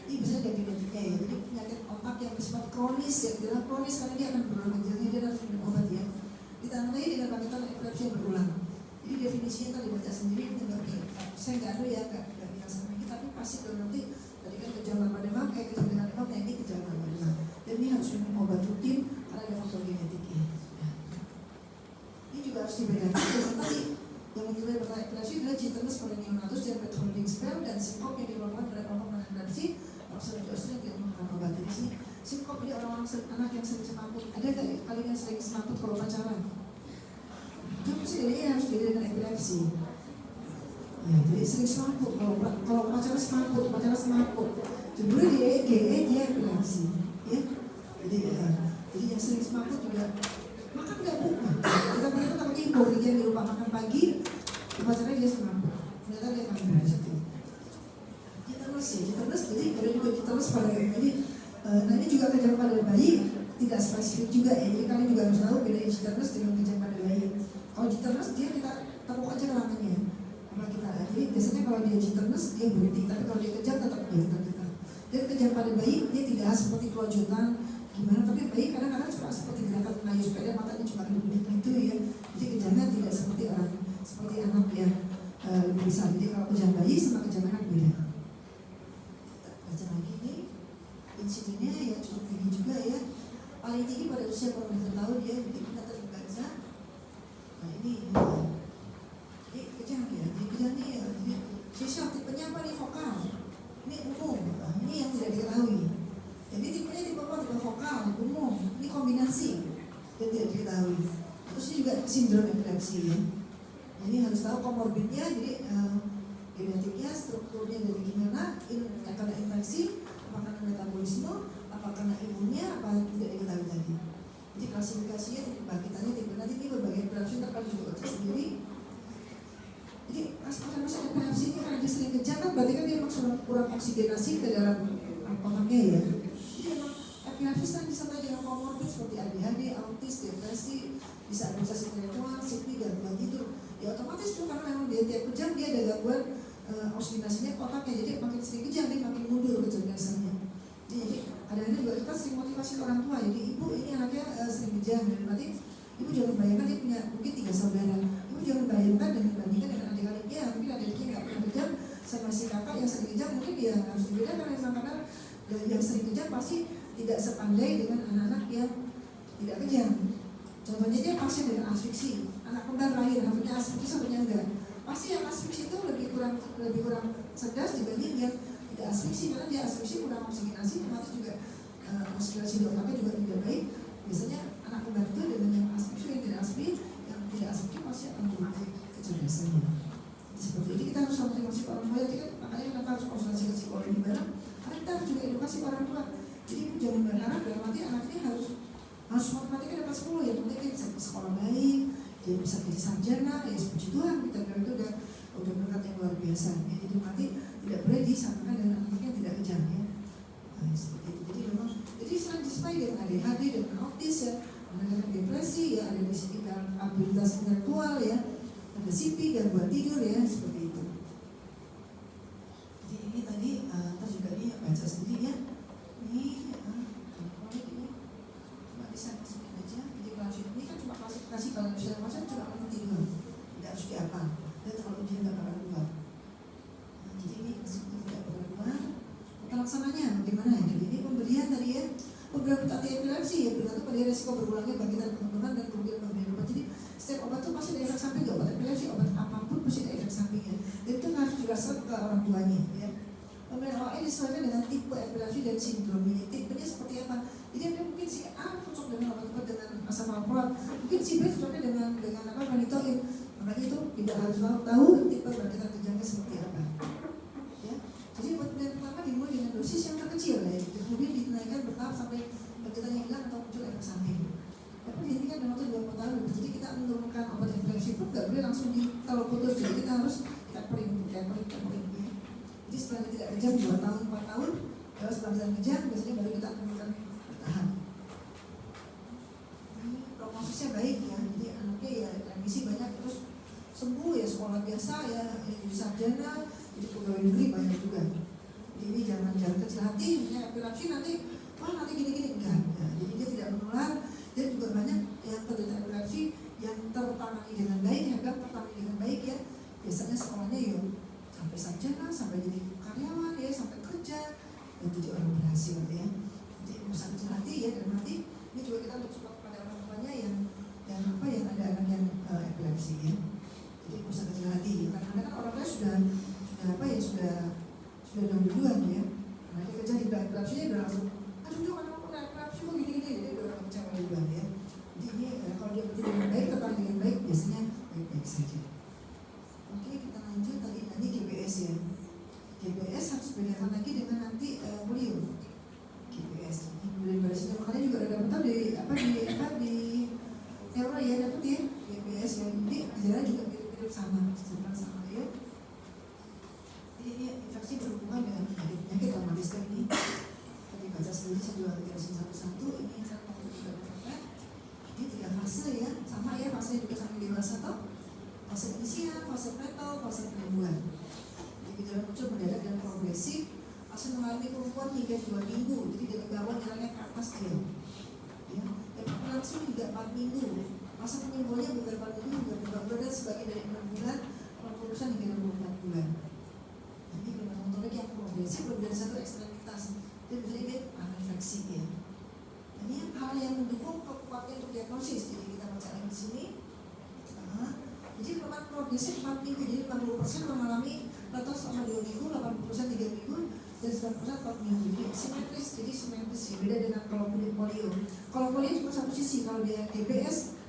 Ini bisa dari genetiknya ya. Jadi penyakit otak yang bersifat kronis ya, adalah kronis karena dia akan berulang gejalanya, dia harus minum obat ya. Ditandai dengan bangkitan epilepsi yang berulang. Jadi definisinya tadi baca sendiri, saya nggak ada ya, nggak bilang sama kita, tapi pasti kalau nanti tadi kan kejang tanpa demam, kejang dengan demam, yang ini kejang tanpa demam. Dan ini harus minum obat rutin karena ada faktor genetiknya. Ini juga harus dibedakan dengan tadi yang menilai pertanyaan epilepsi adalah jitterness pada neonatus dan withholding spell dan sinkop yang dilakukan pada kelompok anak epilepsi. Maksudnya di Australia tidak menggunakan obat di sini. Sinkop ini orang-orang anak yang sering semaput. Ada nggak kalian yang sering semaput kalau pacaran? Itu pasti ini harus beda dengan epilepsi. Ya, jadi sering semaput. Kalau pacaran semaput. Sebenarnya dia EG, dia epilepsi. Ya, jadi yang sering semaput juga makan nggak bu? Kita punya kan ibu dia di rumah makan pagi, pacarnya dia semaput. Ternyata dia makan begitu. Jitterness, jadi ada juga jitterness pada bayi. Jadi, nah ini juga kejang pada bayi tidak spesifik juga ya. Jadi kalian juga harus tahu beda jitterness dengan kejang pada bayi. Kalau jitterness dia kita tepuk aja namanya. Jadi biasanya kalau dia jitterness dia berhenti, tapi kalau dia kejang tetap dia kita. Dan kejang pada bayi dia tidak seperti kelojotan gimana, tapi bayi kadang-kadang suka seperti gerakan mengayuh sepeda matanya cuma gitu ya. Jadi kejangnya tidak seperti anak yang lebih besar. Jadi kalau kejang bayi sama kejang anak beda. Baca lagi nih insidennya ya cukup tinggi juga ya, paling tinggi pada usia kurang dari 1 tahun ya. Jadi kita terbaca. Nah ini kejang ya, jadi kejang nih ya. Jadi siswa tipenya apa nih, vokal. Ini umum, nah, ini yang tidak diketahui. Jadi tipenya tipe apa, tipe vokal, umum. Ini kombinasi yang tidak diketahui. Terus ini juga sindrom epilepsi ya. Jadi harus tahu komorbidnya, jadi genetiknya, strukturnya dari gimana, karena infeksi, apakah karena metabolisme, apakah karena imunnya, apa tidak diketahui tadi. Jadi klasifikasinya, tipe bangkitannya, tipe nanti ini berbagai epilepsi, terkadang juga cek sendiri. Jadi masa epilepsi ini karena dia sering kejang kan berarti kan dia memang kurang oksigenasi ke dalam otaknya ya. Jadi memang epilepsi kan disertai dengan komorbid seperti ADHD, autis, depresi, disabilitas intelektual, CP, gangguan tidur. Ya otomatis tuh karena memang dia tiap kejang dia ada gangguan oksigenasinya ke otaknya, jadi makin sering kejang dia makin mundur kecerdasannya. Jadi ada juga kita sering motivasi orang tua, jadi ibu ini anaknya sering kejang, berarti ibu jangan bayangkan dia punya mungkin 3 saudara. Ibu jangan bayangkan dan bandingkan dengan adik-adiknya, mungkin adik-adiknya nggak pernah kejang sama si kakak yang sering kejang, mungkin dia harus dibedakan memang karena yang sering kejang pasti tidak sepandai dengan anak-anak yang tidak kejang. Contohnya dia pasien dengan asfiksi, anak kembar lahir, satunya asfiksi, satunya enggak. Pasti yang asfiksi itu lebih kurang cerdas dibanding yang tidak asfiksi, karena dia asfiksi kurang oksigenasi, otomatis juga oksigenasi di otaknya juga tidak baik. Biasanya anak kembar itu dengan yang asfiksi, yang tidak asfiksi pasti akan lebih baik kecerdasannya. Seperti ini kita harus motivasi orang tua, jadi kan makanya kenapa harus konsultasi ke psikolog bareng, karena kita harus juga edukasi orang tua. Jadi jangan berharap dalam arti anaknya harus matematika dapat 10 ya, penting dia bisa ke sekolah baik, dia bisa jadi sarjana, ya puji Tuhan, kita bilang itu udah berkat yang luar biasa ya. Jadi nanti tidak boleh disamakan dengan anak yang tidak kejam ya. Nah, seperti itu. Jadi memang selain disertai dengan ADHD, dengan autis ya, dengan depresi ya, ada di sini abilitas intelektual ya, ada CP, gangguan tidur ya, seperti itu. Jadi ini tadi kita juga nih baca sendiri ya. Ini bisa masukin aja. Jadi ini kan cuma klasifikasi, kalau misalnya macam cuma tidur, tidak harus diapa, dan terlalu dia nggak bakal keluar. Jadi ini tidak bakal keluar. Pelaksananya bagaimana ya? Jadi ini pemberian tadi ya, pemberian anti epilepsi ya, bergantung pada resiko berulangnya bangkitan kemungkinan dan kemudian pemberian obat. Jadi setiap obat itu pasti ada efek samping, nggak obat epilepsi, obat apapun pasti ada efek sampingnya. Dan itu harus dirasakan tuanya ya. Pemilihan OE disesuaikan dengan tipe epilepsi dan sindrom ini. Tipenya seperti apa? Jadi ada mungkin si A cocok dengan obat-obat dengan asam alpurat, mungkin si B cocoknya dengan apa ranitidin. Makanya itu tidak harus tahu tipe berdasarkan gejalanya seperti apa. Ya. Jadi buat pilihan pertama dimulai dengan dosis yang terkecil ya. Kemudian dinaikkan bertahap sampai gejalanya hilang atau muncul efek samping. Tapi ini kan dalam waktu 20 tahun, jadi kita menurunkan obat epilepsi pun nggak boleh langsung kalau putus. Jadi kita harus tapering ya. Jadi setelah tidak kejam 2 tahun, 4 tahun, kalau setelah kejam biasanya baru kita akan bertahan. Ini prognosisnya baik ya, jadi anaknya ya remisi banyak terus sembuh ya, sekolah biasa ya, jadi sarjana, jadi pegawai negeri banyak juga. Jadi ini jangan kecil hati, ya epilepsi nanti gini-gini enggak. Ya, jadi dia tidak menular. Dan juga banyak yang terderita epilepsi yang tertangani dengan baik, yang tertangani dengan baik ya. Biasanya sekolahnya ya sampai sarjana, sampai jadi karyawan ya, sampai kerja, dan jadi orang berhasil ya. Jadi usaha kecil hati ya, dan nanti ini juga kita untuk support kepada orang tuanya yang ada anak yang epilepsi ya. Jadi usaha kecil hati. Karena kan orang tua sudah duluan ya. Nah, dia kerja di epilepsi dia udah langsung, aduh anak aku epilepsi kok gini-gini, jadi udah orang kecewa duluan ya. Jadi ini kalau dia berarti dengan baik, tertangani dengan baik, biasanya baik-baik saja. Oke, kita lanjut tadi GPS ya. GPS harus bedakan lagi dengan nanti polio. GPS. Kemudian pada sini makanya juga ada dapat di neuro ya, dapat ya GPS ya. Jadi gejala juga mirip-mirip sama ya. Jadi ini infeksi berhubungan dengan penyakit otomatis ini. Tadi baca sendiri saya juga jelasin satu-satu. Ini yang saya mau juga dapat. Ini 3 fase ya, sama ya fasenya juga sampai dewasa toh. Fase inisial, fase pretal, fase penyembuhan. Jadi gejala muncul mendadak dan progresif, fase mengalami kelumpuhan hingga 2 minggu. Jadi dari bawah jalannya ke atas dia. Ya, dan berlangsung hingga 4 minggu. Masa penyembuhannya bukan 4 minggu, hingga 2 bulan dan sebagian dari 6 bulan, 80% hingga 24 bulan. Jadi kelumpuhan motorik yang progresif berbeda satu ekstremitas. Dan berarti infeksi ya. Ini hal yang mendukung kekuatan untuk diagnosis. Jadi kita baca lagi di sini. Jadi kelumpuhan progresif 4 minggu, jadi 60% mengalami plateau selama 2 minggu, 80% 3 minggu, dan 9% 4 minggu. Jadi simetris ya, beda dengan kalau polio. Kalau polio cuma satu sisi, kalau dia GPS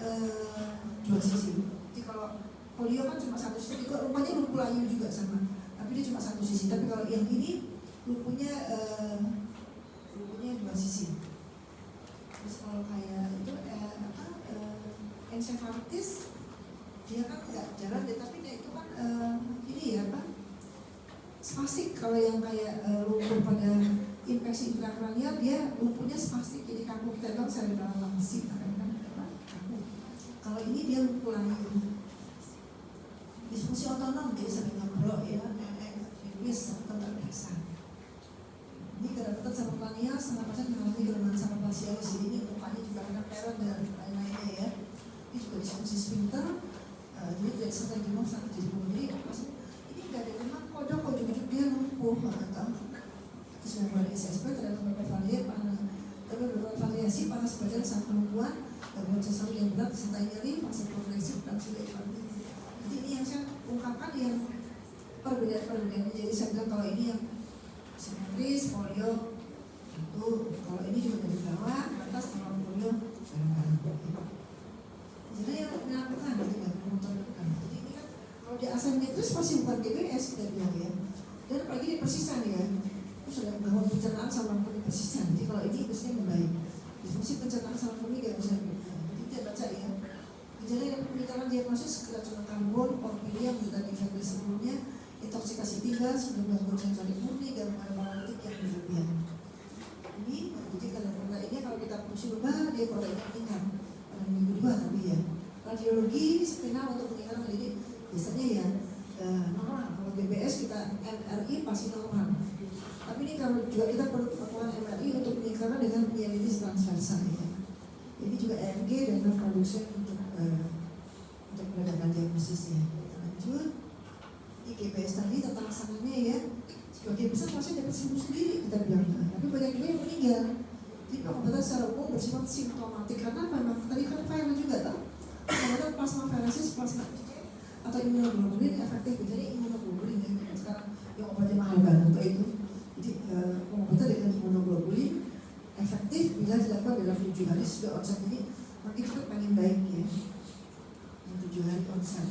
2 sisi. Jadi kalau polio kan cuma satu sisi, juga rupanya lumpuh layu juga sama, tapi dia cuma satu sisi. Tapi kalau yang ini lumpuhnya 2 sisi. Terus kalau kayak itu encephalitis dia kan nggak jalan deh, tapi dia itu kan ini ya apa spastik. Kalau yang kayak lumpuh pada infeksi intrakranial dia lumpuhnya spastik, jadi kaku, kita bilang cerebral palsy kan kaku. Kalau ini dia lumpuh layu, disfungsi otonom, jadi sering ngebrok ya, Inggris atau nggak biasa. Ini kedapatan saraf kranial 100% mengalami gangguan saraf facialis, jadi ini mukanya juga ada peron dan lain-lainnya ya. Ini juga disfungsi sphincter. Jadi tidak serta jenuh saat jadi pemilih. Ini nggak ada demam, kodok, ujuk-ujuk dia lumpuh atau terus memang SSP terdapat beberapa variasi panas badan saat kelumpuhan, gangguan sesawi yang berat disertai nyeri, fase progresif dan sulit pandemi. Jadi ini yang saya ungkapkan yang perbedaan-perbedaannya. Jadi saya bilang kalau ini yang simetris, polio itu, kalau ini juga dari bawah atas, kalau polio bareng-bareng. Jadi yang melakukan jadi ini kan kalau di asimetris pasti bukan GPS kita bilang ya. Dan apalagi di persisan ya, itu sudah bahwa pencernaan saluran kemih persisan. Jadi kalau ini biasanya membaik. Disfungsi pencernaan saluran kemih gak bisa. Jadi kita baca ya. Gejala yang pembicaraan diagnosis keracunan karbon, porfiria, dan infeksi sebelumnya, intoksikasi tinggal, sudah gangguan sensorik murni, gangguan paralitik yang berlebihan. Ini jadi kalau kita fungsi berubah, dia proteinnya tinggal. Minggu 2 tapi ya radiologi spinal untuk peningkatan jadi biasanya ya normal. Kalau GBS kita MRI pasti normal, tapi ini kalau juga kita perlu perluan MRI untuk peningkatan dengan mielitis transversal ya. Ini juga EMG dan reproduksi untuk mendapatkan diagnosisnya. Kita lanjut. Ini GBS tadi tata laksananya ya, sebagian besar pasien dapat sembuh sendiri kita bilang, tapi banyak juga yang meninggal. Jadi pengobatan secara umum bersifat simptomatik karena memang tadi kan viral juga tak? Pengobatan plasma feresis, plasma atau imunoglobulin efektif. Jadi imunoglobulin ya sekarang yang obatnya mahal banget untuk itu. Jadi pengobatan dengan imunoglobulin efektif bila dilakukan dalam 7 hari sudah onset. Jadi makin cepat makin baik ya. 7 hari onset.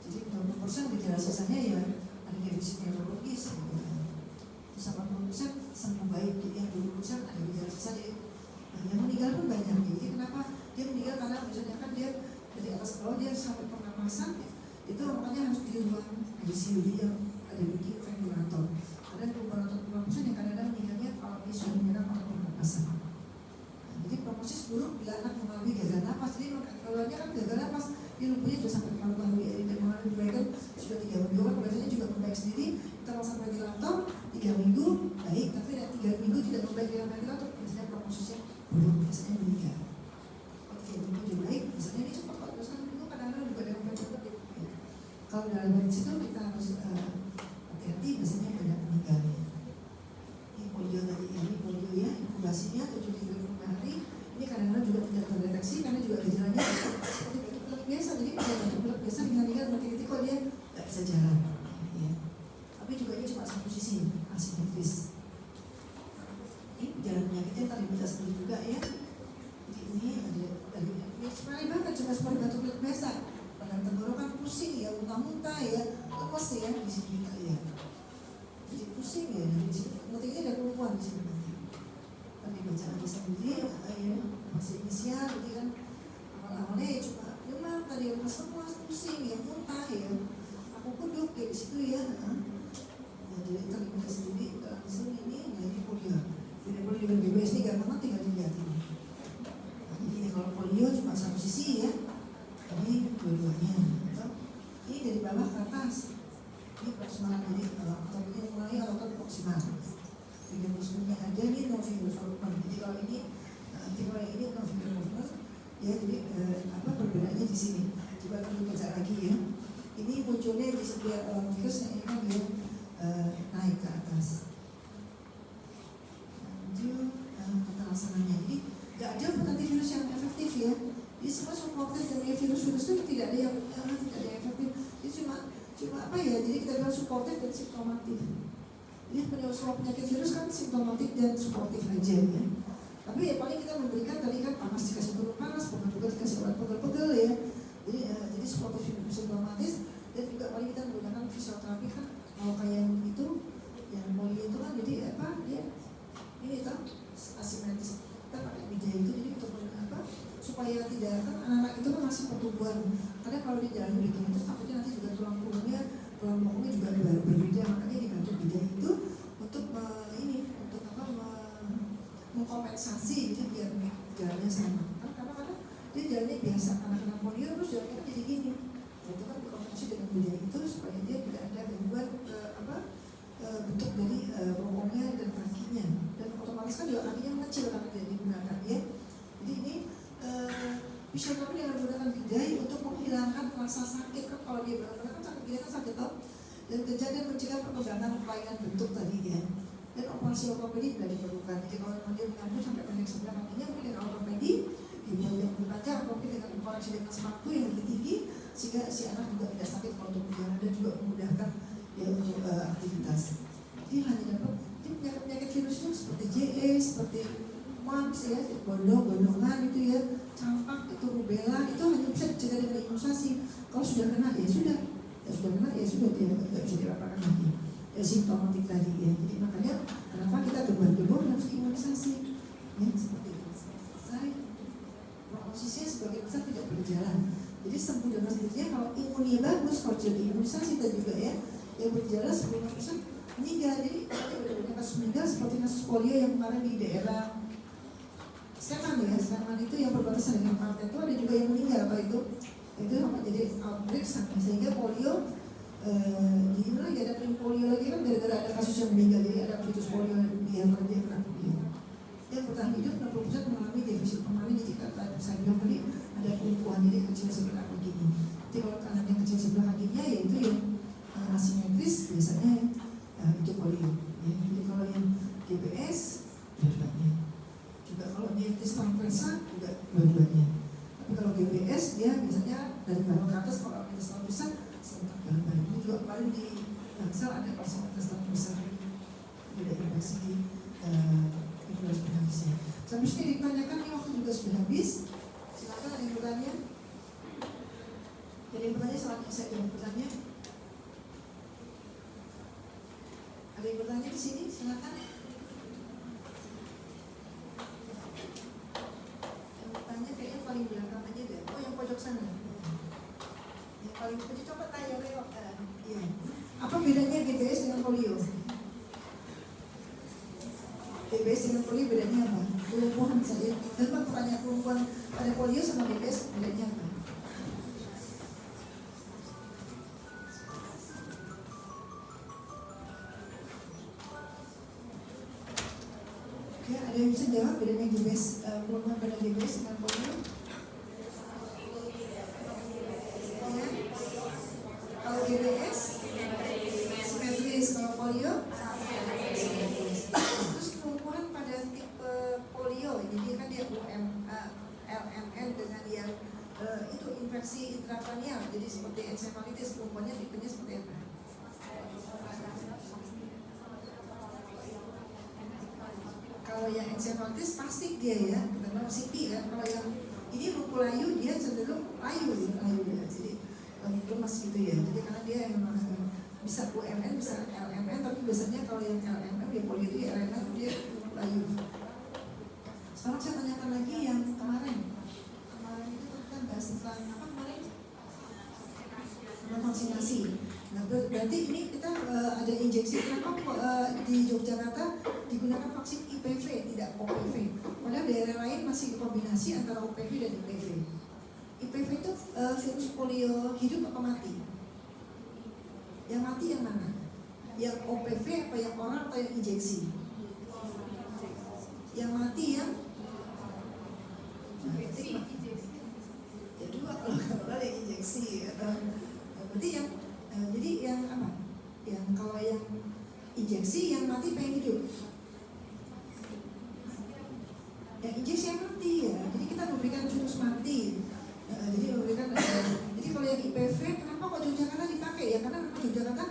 Jadi 20% gejala sisanya ya ada defisit neurologis. Terus 80% sembuh baik. Jadi yang 20% ada gejala sisa dia. Yang meninggal pun banyak. Jadi kenapa dia meninggal? Karena misalnya kan dia dari atas ke bawah dia sampai pernapasan itu makanya harus di ruang ICU dia ada bikin ventilator. Ada 20% yang kadang-kadang meninggalnya kalau dia sudah menyerang pada pernapasan. Jadi prognosis buruk bila anak mengalami gagal napas. Jadi keluarnya kan gagal napas, dia lumpuhnya sudah sampai paru-paru ya, dan mengalami perbaikan sudah 3 minggu kan biasanya juga membaik sendiri. Kita pasang ventilator 3 minggu baik, tapi 3 minggu tidak membaik dengan ventilator, biasanya prognosisnya buruk, biasanya meninggal. Oke, minggu baik, biasanya ini cepat kok, terus kan itu kadang-kadang juga dengan ventilator. Kalau dalam kondisi itu kita harus hati-hati, biasanya banyak meninggalnya. Ini polio tadi, ini polio ya, inkubasinya 7-10 hari. Ini kadang-kadang juga tidak terdeteksi karena juga gejalanya seperti batuk pilek biasa. Jadi kalau batuk pilek biasa ringan-ringan mati-mati kok dia nggak bisa jalan. Ya. Tapi juga ini cuma satu sisi, asimetris. Ini jalan penyakitnya tadi bisa sendiri juga ya. Jadi ini ada ini sebenarnya banget cuma seperti batuk pilek biasa. Pada tenggorokan pusing ya, muntah-muntah ya, lemes ya di sini kita lihat. Jadi pusing ya di sini. Nanti ada kelumpuhan di sini nanti. Tadi baca lagi sendiri ya, masih inisial, jadi kan awal-awalnya ya cuma demam, tadi lemes semua, pusing ya, muntah ya. Aku kuduk ya di situ ya. Ya jadi terlibat sendiri langsung ini, nah ini polio. Tidak boleh dengan BBS ini gampang tinggal dilihat ini. Jadi kalau polio cuma satu sisi ya. Ini dua-duanya. Ini dari bawah ke atas. Ini proksimal, jadi kalau ini mulai otot proksimal. Bagian musuhnya ada ini novicular movement. Jadi kalau ini kalau ini novicular movement, ya jadi perbedaannya di sini. Coba kita baca lagi ya. Ini munculnya di sebelah virus yang ini kan dia naik ke atas. Lanjut tata laksananya. Jadi nggak ada antivirus yang efektif ya. Jadi semua supportif dari virus-virus itu tidak ada yang efektif. Jadi cuma apa ya? Jadi kita bilang supportif dan simptomatif. Jadi penyakit virus kan simptomatik dan supportif aja ya. Tapi ya paling kita memberikan tadi kan panas dikasih turun panas, pegel-pegel dikasih obat pegel-pegel ya. Jadi supportif simptomatis dan juga paling kita menggunakan fisioterapi kan kalau kayak yang itu yang polio itu kan jadi apa dia ini tuh asimetris. Kita pakai media itu jadi untuk supaya tidak kan anak-anak itu kan masih pertumbuhan. Karena kalau di jalan begitu itu takutnya nanti juga tulang pungungnya juga berbeda, makanya dibantu beda itu untuk mengkompensasi itu biar jalannya sama. Karena dia jalannya biasa, anak-anak polio terus jalannya jadi gini. Nah, itu kan dikompensasi dengan beda itu supaya dia tidak ada gangguan bentuk dari bokongnya dan kakinya. Dan otomatis kan juga kakinya mengecil karena tidak digunakan ya. Jadi ini bisa kami dengan menggunakan bidai untuk menghilangkan rasa sakit kan kalau dia benar-benar kan sakit dia kan sakit toh dan kejadian mencegah perkembangan kelainan bentuk tadi ya. Dan operasi ortopedi tidak diperlukan. Jadi kalau memang dia mengambil sampai pendek sebelah kakinya mungkin dengan ortopedi dibuat yang berbaca atau mungkin dengan koreksi dengan sepatu yang lebih tinggi sehingga si anak juga tidak sakit kalau untuk berjalan dan juga memudahkan ya untuk aktivitas. Jadi hanya dapat penyakit-penyakit virusnya seperti JE, seperti mumps ya, gondongan itu ya, campak itu, rubella itu hanya bisa dicegah dengan imunisasi. Kalau sudah kena ya sudah dia nggak bisa dirapakan lagi. Ya simptomatik tadi ya. Jadi makanya kenapa kita gembar-gembor harus imunisasi ya seperti itu. Selesai. Prognosisnya sebagai besar tidak berjalan. Jadi sembuh dengan sendirinya kalau imunnya bagus, kalau jadi imunisasi tadi juga ya, yang berjalan 10% meninggal. Jadi ada kasus meninggal seperti kasus polio yang kemarin di daerah Sleman ya, Sleman itu yang berbatasan dengan Partai itu ada juga yang meninggal apa itu sama jadi outbreak sehingga polio di mana ya ada polio lagi kan gara-gara ada kasus yang meninggal jadi ada virus polio yang kena polio. Yang bertahan hidup 60% mengalami defisit kemarin jadi kata saya bilang tadi ada kelumpuhan jadi kecil sebelah kakinya. Jadi kalau anak yang kecil sebelah kakinya ya itu yang asimetris biasanya itu polio. Ya. Jadi kalau yang DBS dua-duanya. Juga kalau diabetes transversa juga dua-duanya. Tapi kalau DBS dia biasanya dari bawah ke atas, kalau diabetes transversa serentak bareng-bareng. Ini juga kemarin di Bangsal ada fasilitas yang besar, tidak infeksi di influenza habisnya. Selanjutnya ditanyakan, ini waktu juga sudah habis. Silakan ada yang bertanya. Jadi yang bertanya selanjutnya saya jawab bertanya. Ada yang bertanya di sini, silakan. Yang bertanya kayaknya paling belakang aja deh. Oh, yang pojok sana. Yang paling pojok, coba tanya lewat. Iya. Apa bedanya GBS dengan polio? GBS dengan polio bedanya apa? Kelumpuhan saya. Dan pertanyaan kelumpuhan pada polio sama GBS bedanya apa? Ya, ada yang bisa jawab bedanya GBS, kelumpuhan pada GBS dengan polio? Ya. Kalau GBS simetris, kalau polio terus kelumpuhan pada tipe polio, jadi kan dia LMN dengan yang itu infeksi intrakranial, jadi seperti encephalitis, kelumpuhannya tipenya seperti apa? Kalau yang encephalitis pasti dia ya, karena CP kan. Kalau yang ini lumpuh layu, dia cenderung layu ya. Jadi lemas gitu ya. Jadi karena dia memang bisa UMN, bisa LMN, tapi biasanya kalau yang LMN dia polio itu ya LMN dia layu. Sekarang saya tanyakan lagi yang kemarin itu kita bahas tentang apa kemarin? Tentang vaksinasi. Nah berarti ini kita ada injeksi. Kenapa di Yogyakarta digunakan vaksin IPV tidak OPV? Padahal daerah lain masih kombinasi antara OPV dan IPV. IPV itu virus polio hidup apa mati? Yang mati yang mana? Yang OPV apa yang oral atau yang injeksi? Yang mati yang ya dua, kalau oral yang injeksi. Berarti yang jadi yang apa? Yang kalau yang injeksi yang mati apa yang hidup? Yang injeksi yang mati ya. Jadi kita memberikan virus mati. Jadi memberikan jadi kalau yang IPV kenapa kok Yogyakarta dipakai ya? Karena memang Yogyakarta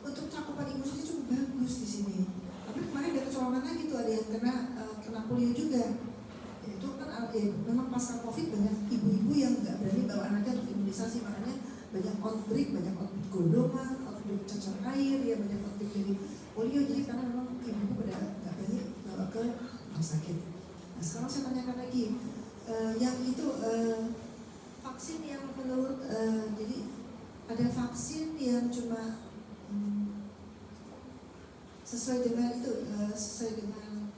untuk cakupan imunisasi cukup bagus di sini. Tapi kemarin ada kecolongan lagi tuh, ada yang kena polio juga. Ya, itu kan memang pasca COVID banyak ibu-ibu yang nggak berani bawa anaknya untuk imunisasi, makanya banyak outbreak golongan, outbreak cacar air, ya banyak outbreak dari polio. Jadi karena memang ibu-ibu pada nggak berani bawa ke rumah sakit. Nah sekarang saya tanyakan lagi, yang itu vaksin yang menurut jadi ada vaksin yang cuma sesuai dengan itu sesuai dengan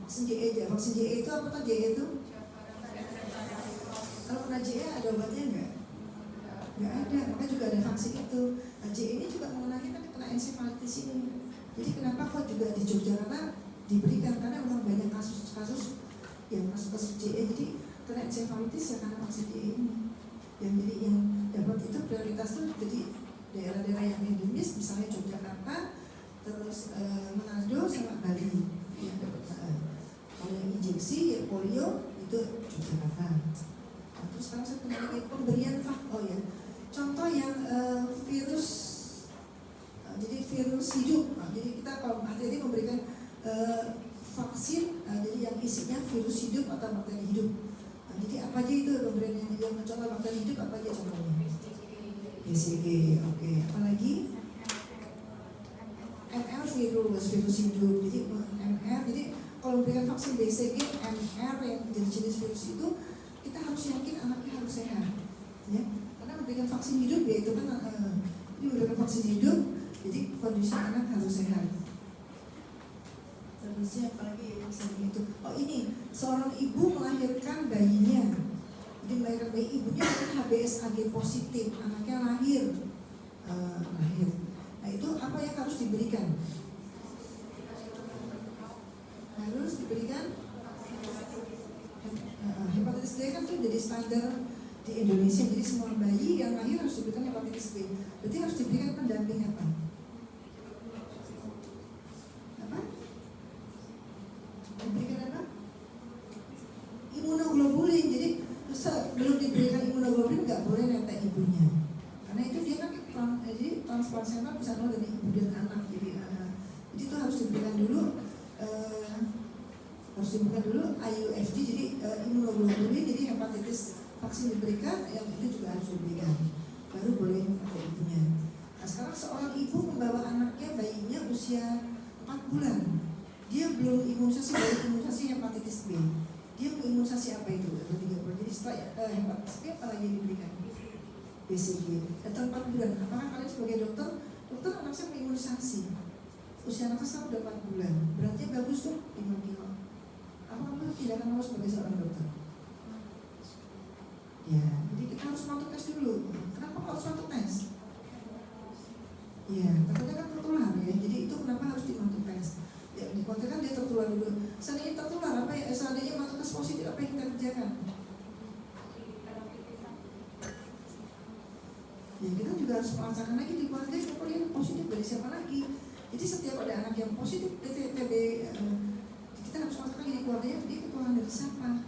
vaksin JE aja. Vaksin JE itu apa tuh JE itu? Kalau kena JE ada obatnya nggak? Nggak ada, makanya juga ada vaksin itu. Nah JE ini juga mengenai kan kena encephalitis ini. Jadi kenapa kok juga di Yogyakarta diberikan? Karena memang banyak kasus-kasus yang kasus JE, jadi kena encephalitis ya karena vaksin JE ini. Yang jadi yang dapat itu prioritas tuh jadi daerah-daerah yang endemis, misalnya Yogyakarta, terus Manado sama Bali yang dapat. Kalau yang injeksi ya polio itu Yogyakarta. Nah, terus sekarang saya tanya lagi pemberian contoh yang virus, jadi virus hidup. Nah, jadi kita kalau hati-hati memberikan vaksin, jadi yang isinya virus hidup atau bakteri hidup. Nah, jadi apa aja itu pemberian yang mencontoh bakteri hidup, apa aja contohnya? BCG, oke. Apalagi MR virus hidup. Jadi MR, jadi kalau memberikan vaksin BCG, MR yang jadi jenis virus itu, kita harus yakin anaknya harus sehat, ya. Karena memberikan vaksin hidup ya itu kan, ini memberikan vaksin hidup, jadi kondisi anak harus sehat. Terusnya apalagi yang sering itu? Oh ini, seorang ibu melahirkan bayinya. Jadi melahirkan bayi ibunya kan HBsAg positif, anaknya lahir. Nah itu apa yang harus diberikan? Harus diberikan hepatitis D kan tuh jadi standar di Indonesia. Jadi semua bayi yang lahir harus diberikan hepatitis D. Berarti harus diberikan pendamping apa? Diberikan apa? Imunoglobulin. Jadi belum diberikan imunoglobulin nggak boleh netek ibunya, karena itu dia kan jadi transplantasi sperma bisa dari ibu dan anak. Jadi itu harus diberikan dulu IUFG, jadi imunoglobulin, jadi hepatitis vaksin diberikan, yang itu juga harus diberikan, baru boleh ada ibunya. Nah sekarang seorang ibu membawa anaknya, bayinya usia 4 bulan, dia belum imunisasi, baru imunisasi hepatitis B. Dia mau imunisasi apa itu? Atau 3 bulan. Jadi setelah hepatitis B apa lagi diberikan? BCG. Datang 4 bulan. Apakah kalian sebagai dokter anak saya mau imunisasi? Usia anak saya udah 4 bulan. Berarti bagus tuh 5 kilo. Apa kamu tidak akan mau sebagai seorang dokter? Ya, jadi kita harus masuk tes dulu. Kenapa harus masuk tes? Ya, takutnya kan tertular ya. Jadi itu kenapa harus dimasuk tes? Ya, dikhawatirkan dia tertular dulu. Seandainya tertular, apa ya? Seandainya masuk tes positif, apa yang kita kerjakan? Ya, kita juga harus merasakan lagi di keluarga siapa yang positif dari siapa lagi. Jadi setiap ada anak yang positif TB, kita harus merasakan lagi di keluarganya dia ketularan dari siapa.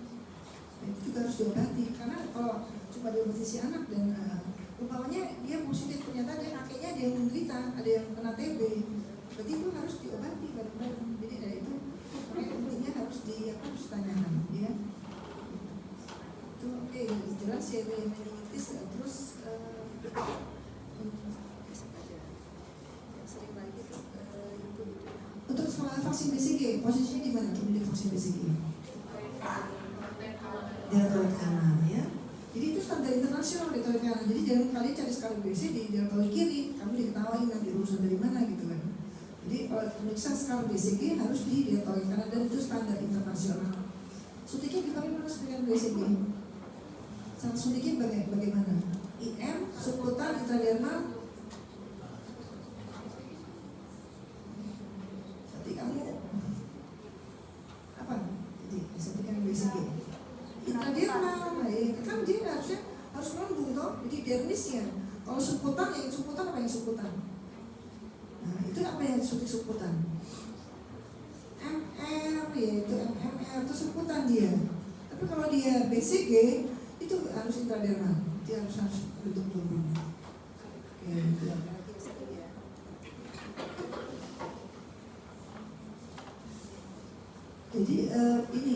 Nah, itu juga harus diobati, karena kalau cuma diobati si anak dan umpamanya dia positif, ternyata dia kakeknya ada yang menderita, ada yang kena TB, berarti itu harus diobati bareng-bareng. Jadi dari itu intinya harus ditanyakan, ya. Itu oke, jelas ya meningitis. Terus untuk vaksin BCG, posisinya di mana untuk vaksin BCG? Deltoid kanan, ya. Jadi itu standar internasional deltoid kanan. Jadi jangan kalian cari skala BC di deltoid kiri, kamu diketawain nanti urusan dari mana gitu kan. Jadi kalau periksa skala BCG harus di deltoid kanan dan itu standar internasional. Suntiknya bagaimana dengan BCG? Sama suntiknya bagaimana? IM, subkutan, intradermal. Jadi kamu apa? Jadi suntikan BCG. Intradermal, kan dia harusnya harus melambung toh, jadi dermisnya. Kalau subkutan, apa yang subkutan? Nah itu apa yang suntik subkutan? MR, yaitu MMR itu subkutan dia. Tapi kalau dia BCG itu harus intradermal, dia harus bentuk lambung. Oke, ya. Jadi ini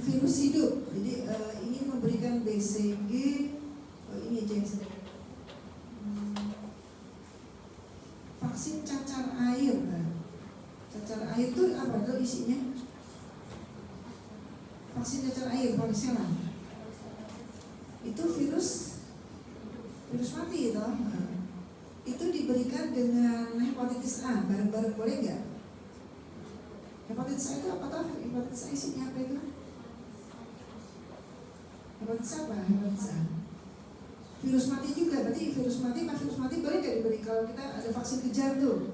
virus hidup. Jadi ingin memberikan BCG. Ini aja yang sedang. Vaksin cacar air. Nah, cacar air itu apa? Itu isinya vaksin cacar air, varicella. Itu virus mati itu. Nah, itu diberikan dengan hepatitis A. Bareng-bareng boleh nggak? Hepatitis A itu apa toh? Hepatitis A isinya apa itu? Hepatitis apa? Hepatitis A. Virus mati juga, berarti virus mati boleh nggak diberi kalau kita ada vaksin kejar tuh?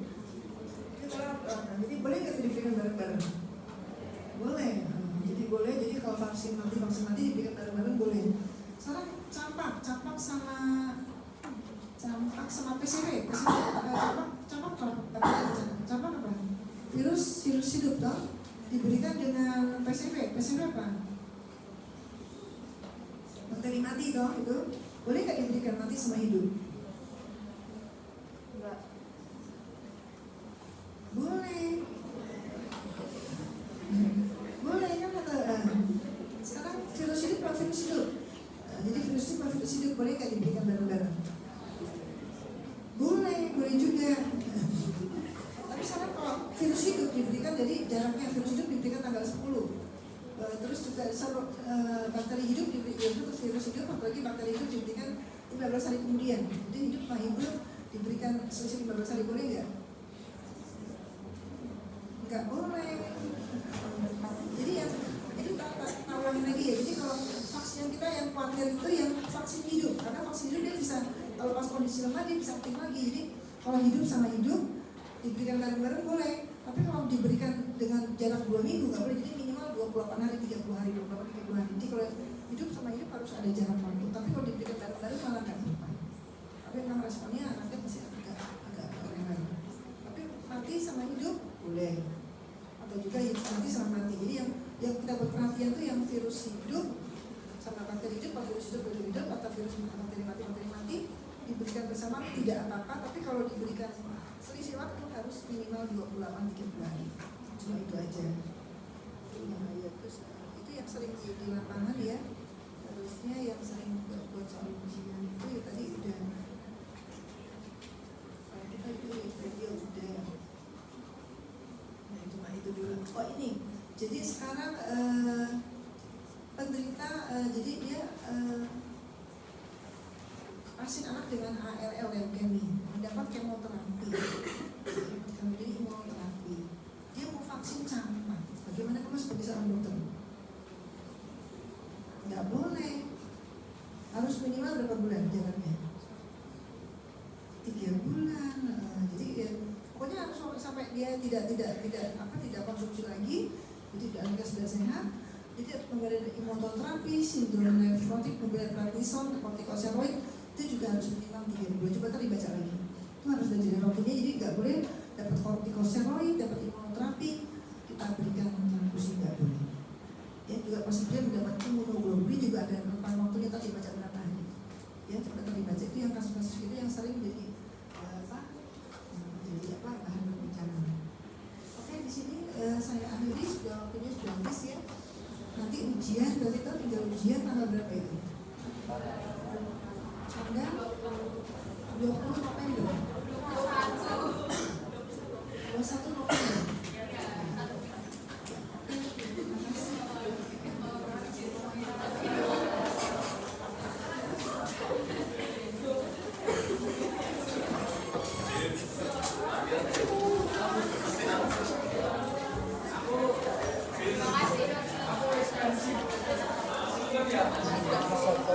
Jadi boleh nggak diberikan bareng-bareng? Boleh. Jadi boleh. Jadi kalau vaksin mati diberikan bareng-bareng boleh. Sekarang campak sama PCV. Campak apa? Virus hidup toh diberikan dengan PCV. PCV apa? Bakteri mati toh itu. Boleh nggak diberikan mati sama hidup? Enggak. Boleh. Boleh kan kata. Sekarang virus hidup apa virus hidup? Jadi virus hidup boleh nggak diberikan bareng-bareng? Boleh juga. Tapi sekarang kalau virus hidup diberikan, jadi jaraknya virus hidup diberikan tanggal 10. Terus juga bakteri hidup diberikan, terus virus hidup, apalagi bakteri hidup diberikan 15 hari kemudian. Jadi hidup diberikan selisih 15 hari, boleh nggak? Nggak boleh. Jadi yang itu tawarin lagi ya. Jadi kalau vaksin yang kita yang khawatir itu yang vaksin hidup, karena vaksin hidup dia bisa kalau pas kondisi lemah dia bisa aktif lagi. Jadi kalau hidup sama hidup diberikan bareng-bareng boleh. Tapi kalau diberikan dengan jarak 2 minggu nggak boleh. Jadi minimal 28 hari, 30 hari, 28-30 hari. Jadi kalau hidup sama hidup harus ada jarak waktu. Tapi kalau diberikan bareng-bareng malah nggak mempan. Tapi memang responnya anaknya masih agak rewel. Tapi mati sama hidup boleh. Atau juga mati sama mati. Jadi yang kita berperhatian tuh yang virus hidup sama bakteri hidup, atau virus hidup, atau virus bakteri mati diberikan bersama tidak apa-apa, tapi kalau diberikan selisih waktu harus minimal 28-30 hari. Cuma itu aja. Ya, terus itu yang sering di lapangan ya. Harusnya yang sering buat soal ujian itu ya tadi udah. Kita itu ya udah. Nah, cuma itu dulu. Oh ini. Jadi sekarang penderita jadi dia pasien anak dengan ALL leukemia mendapat kemoterapi, kemudian imunoterapi. Dia mau vaksin campak. Bagaimana kamu sebagai seorang dokter? Nggak boleh. Harus minimal berapa bulan jaraknya? 3 bulan. Jadi ya, pokoknya harus sampai dia tidak konsumsi lagi, jadi dia sudah sehat. Jadi pemberian imunoterapi, sindrom nefrotik, pemberian prednison, kortikosteroid itu juga harus minimal 3 bulan. Coba tadi baca lagi. Itu harus dari rutinnya, jadi nggak boleh dapat kortikosteroid, dapat imunoterapi kita berikan transfusi, nggak boleh. Ya juga pasti dia mendapat imunoglobulin juga ada rentang waktunya tadi baca berapa hari. Ya coba tadi baca itu yang kasus-kasus itu yang sering jadi bahan perbincangan. Oke, di sini saya akhiri, sudah waktunya sudah habis ya. Nanti ujian berarti itu tinggal ujian tanggal berapa itu? Tanggal 20 November. 21 November. Terima kasih.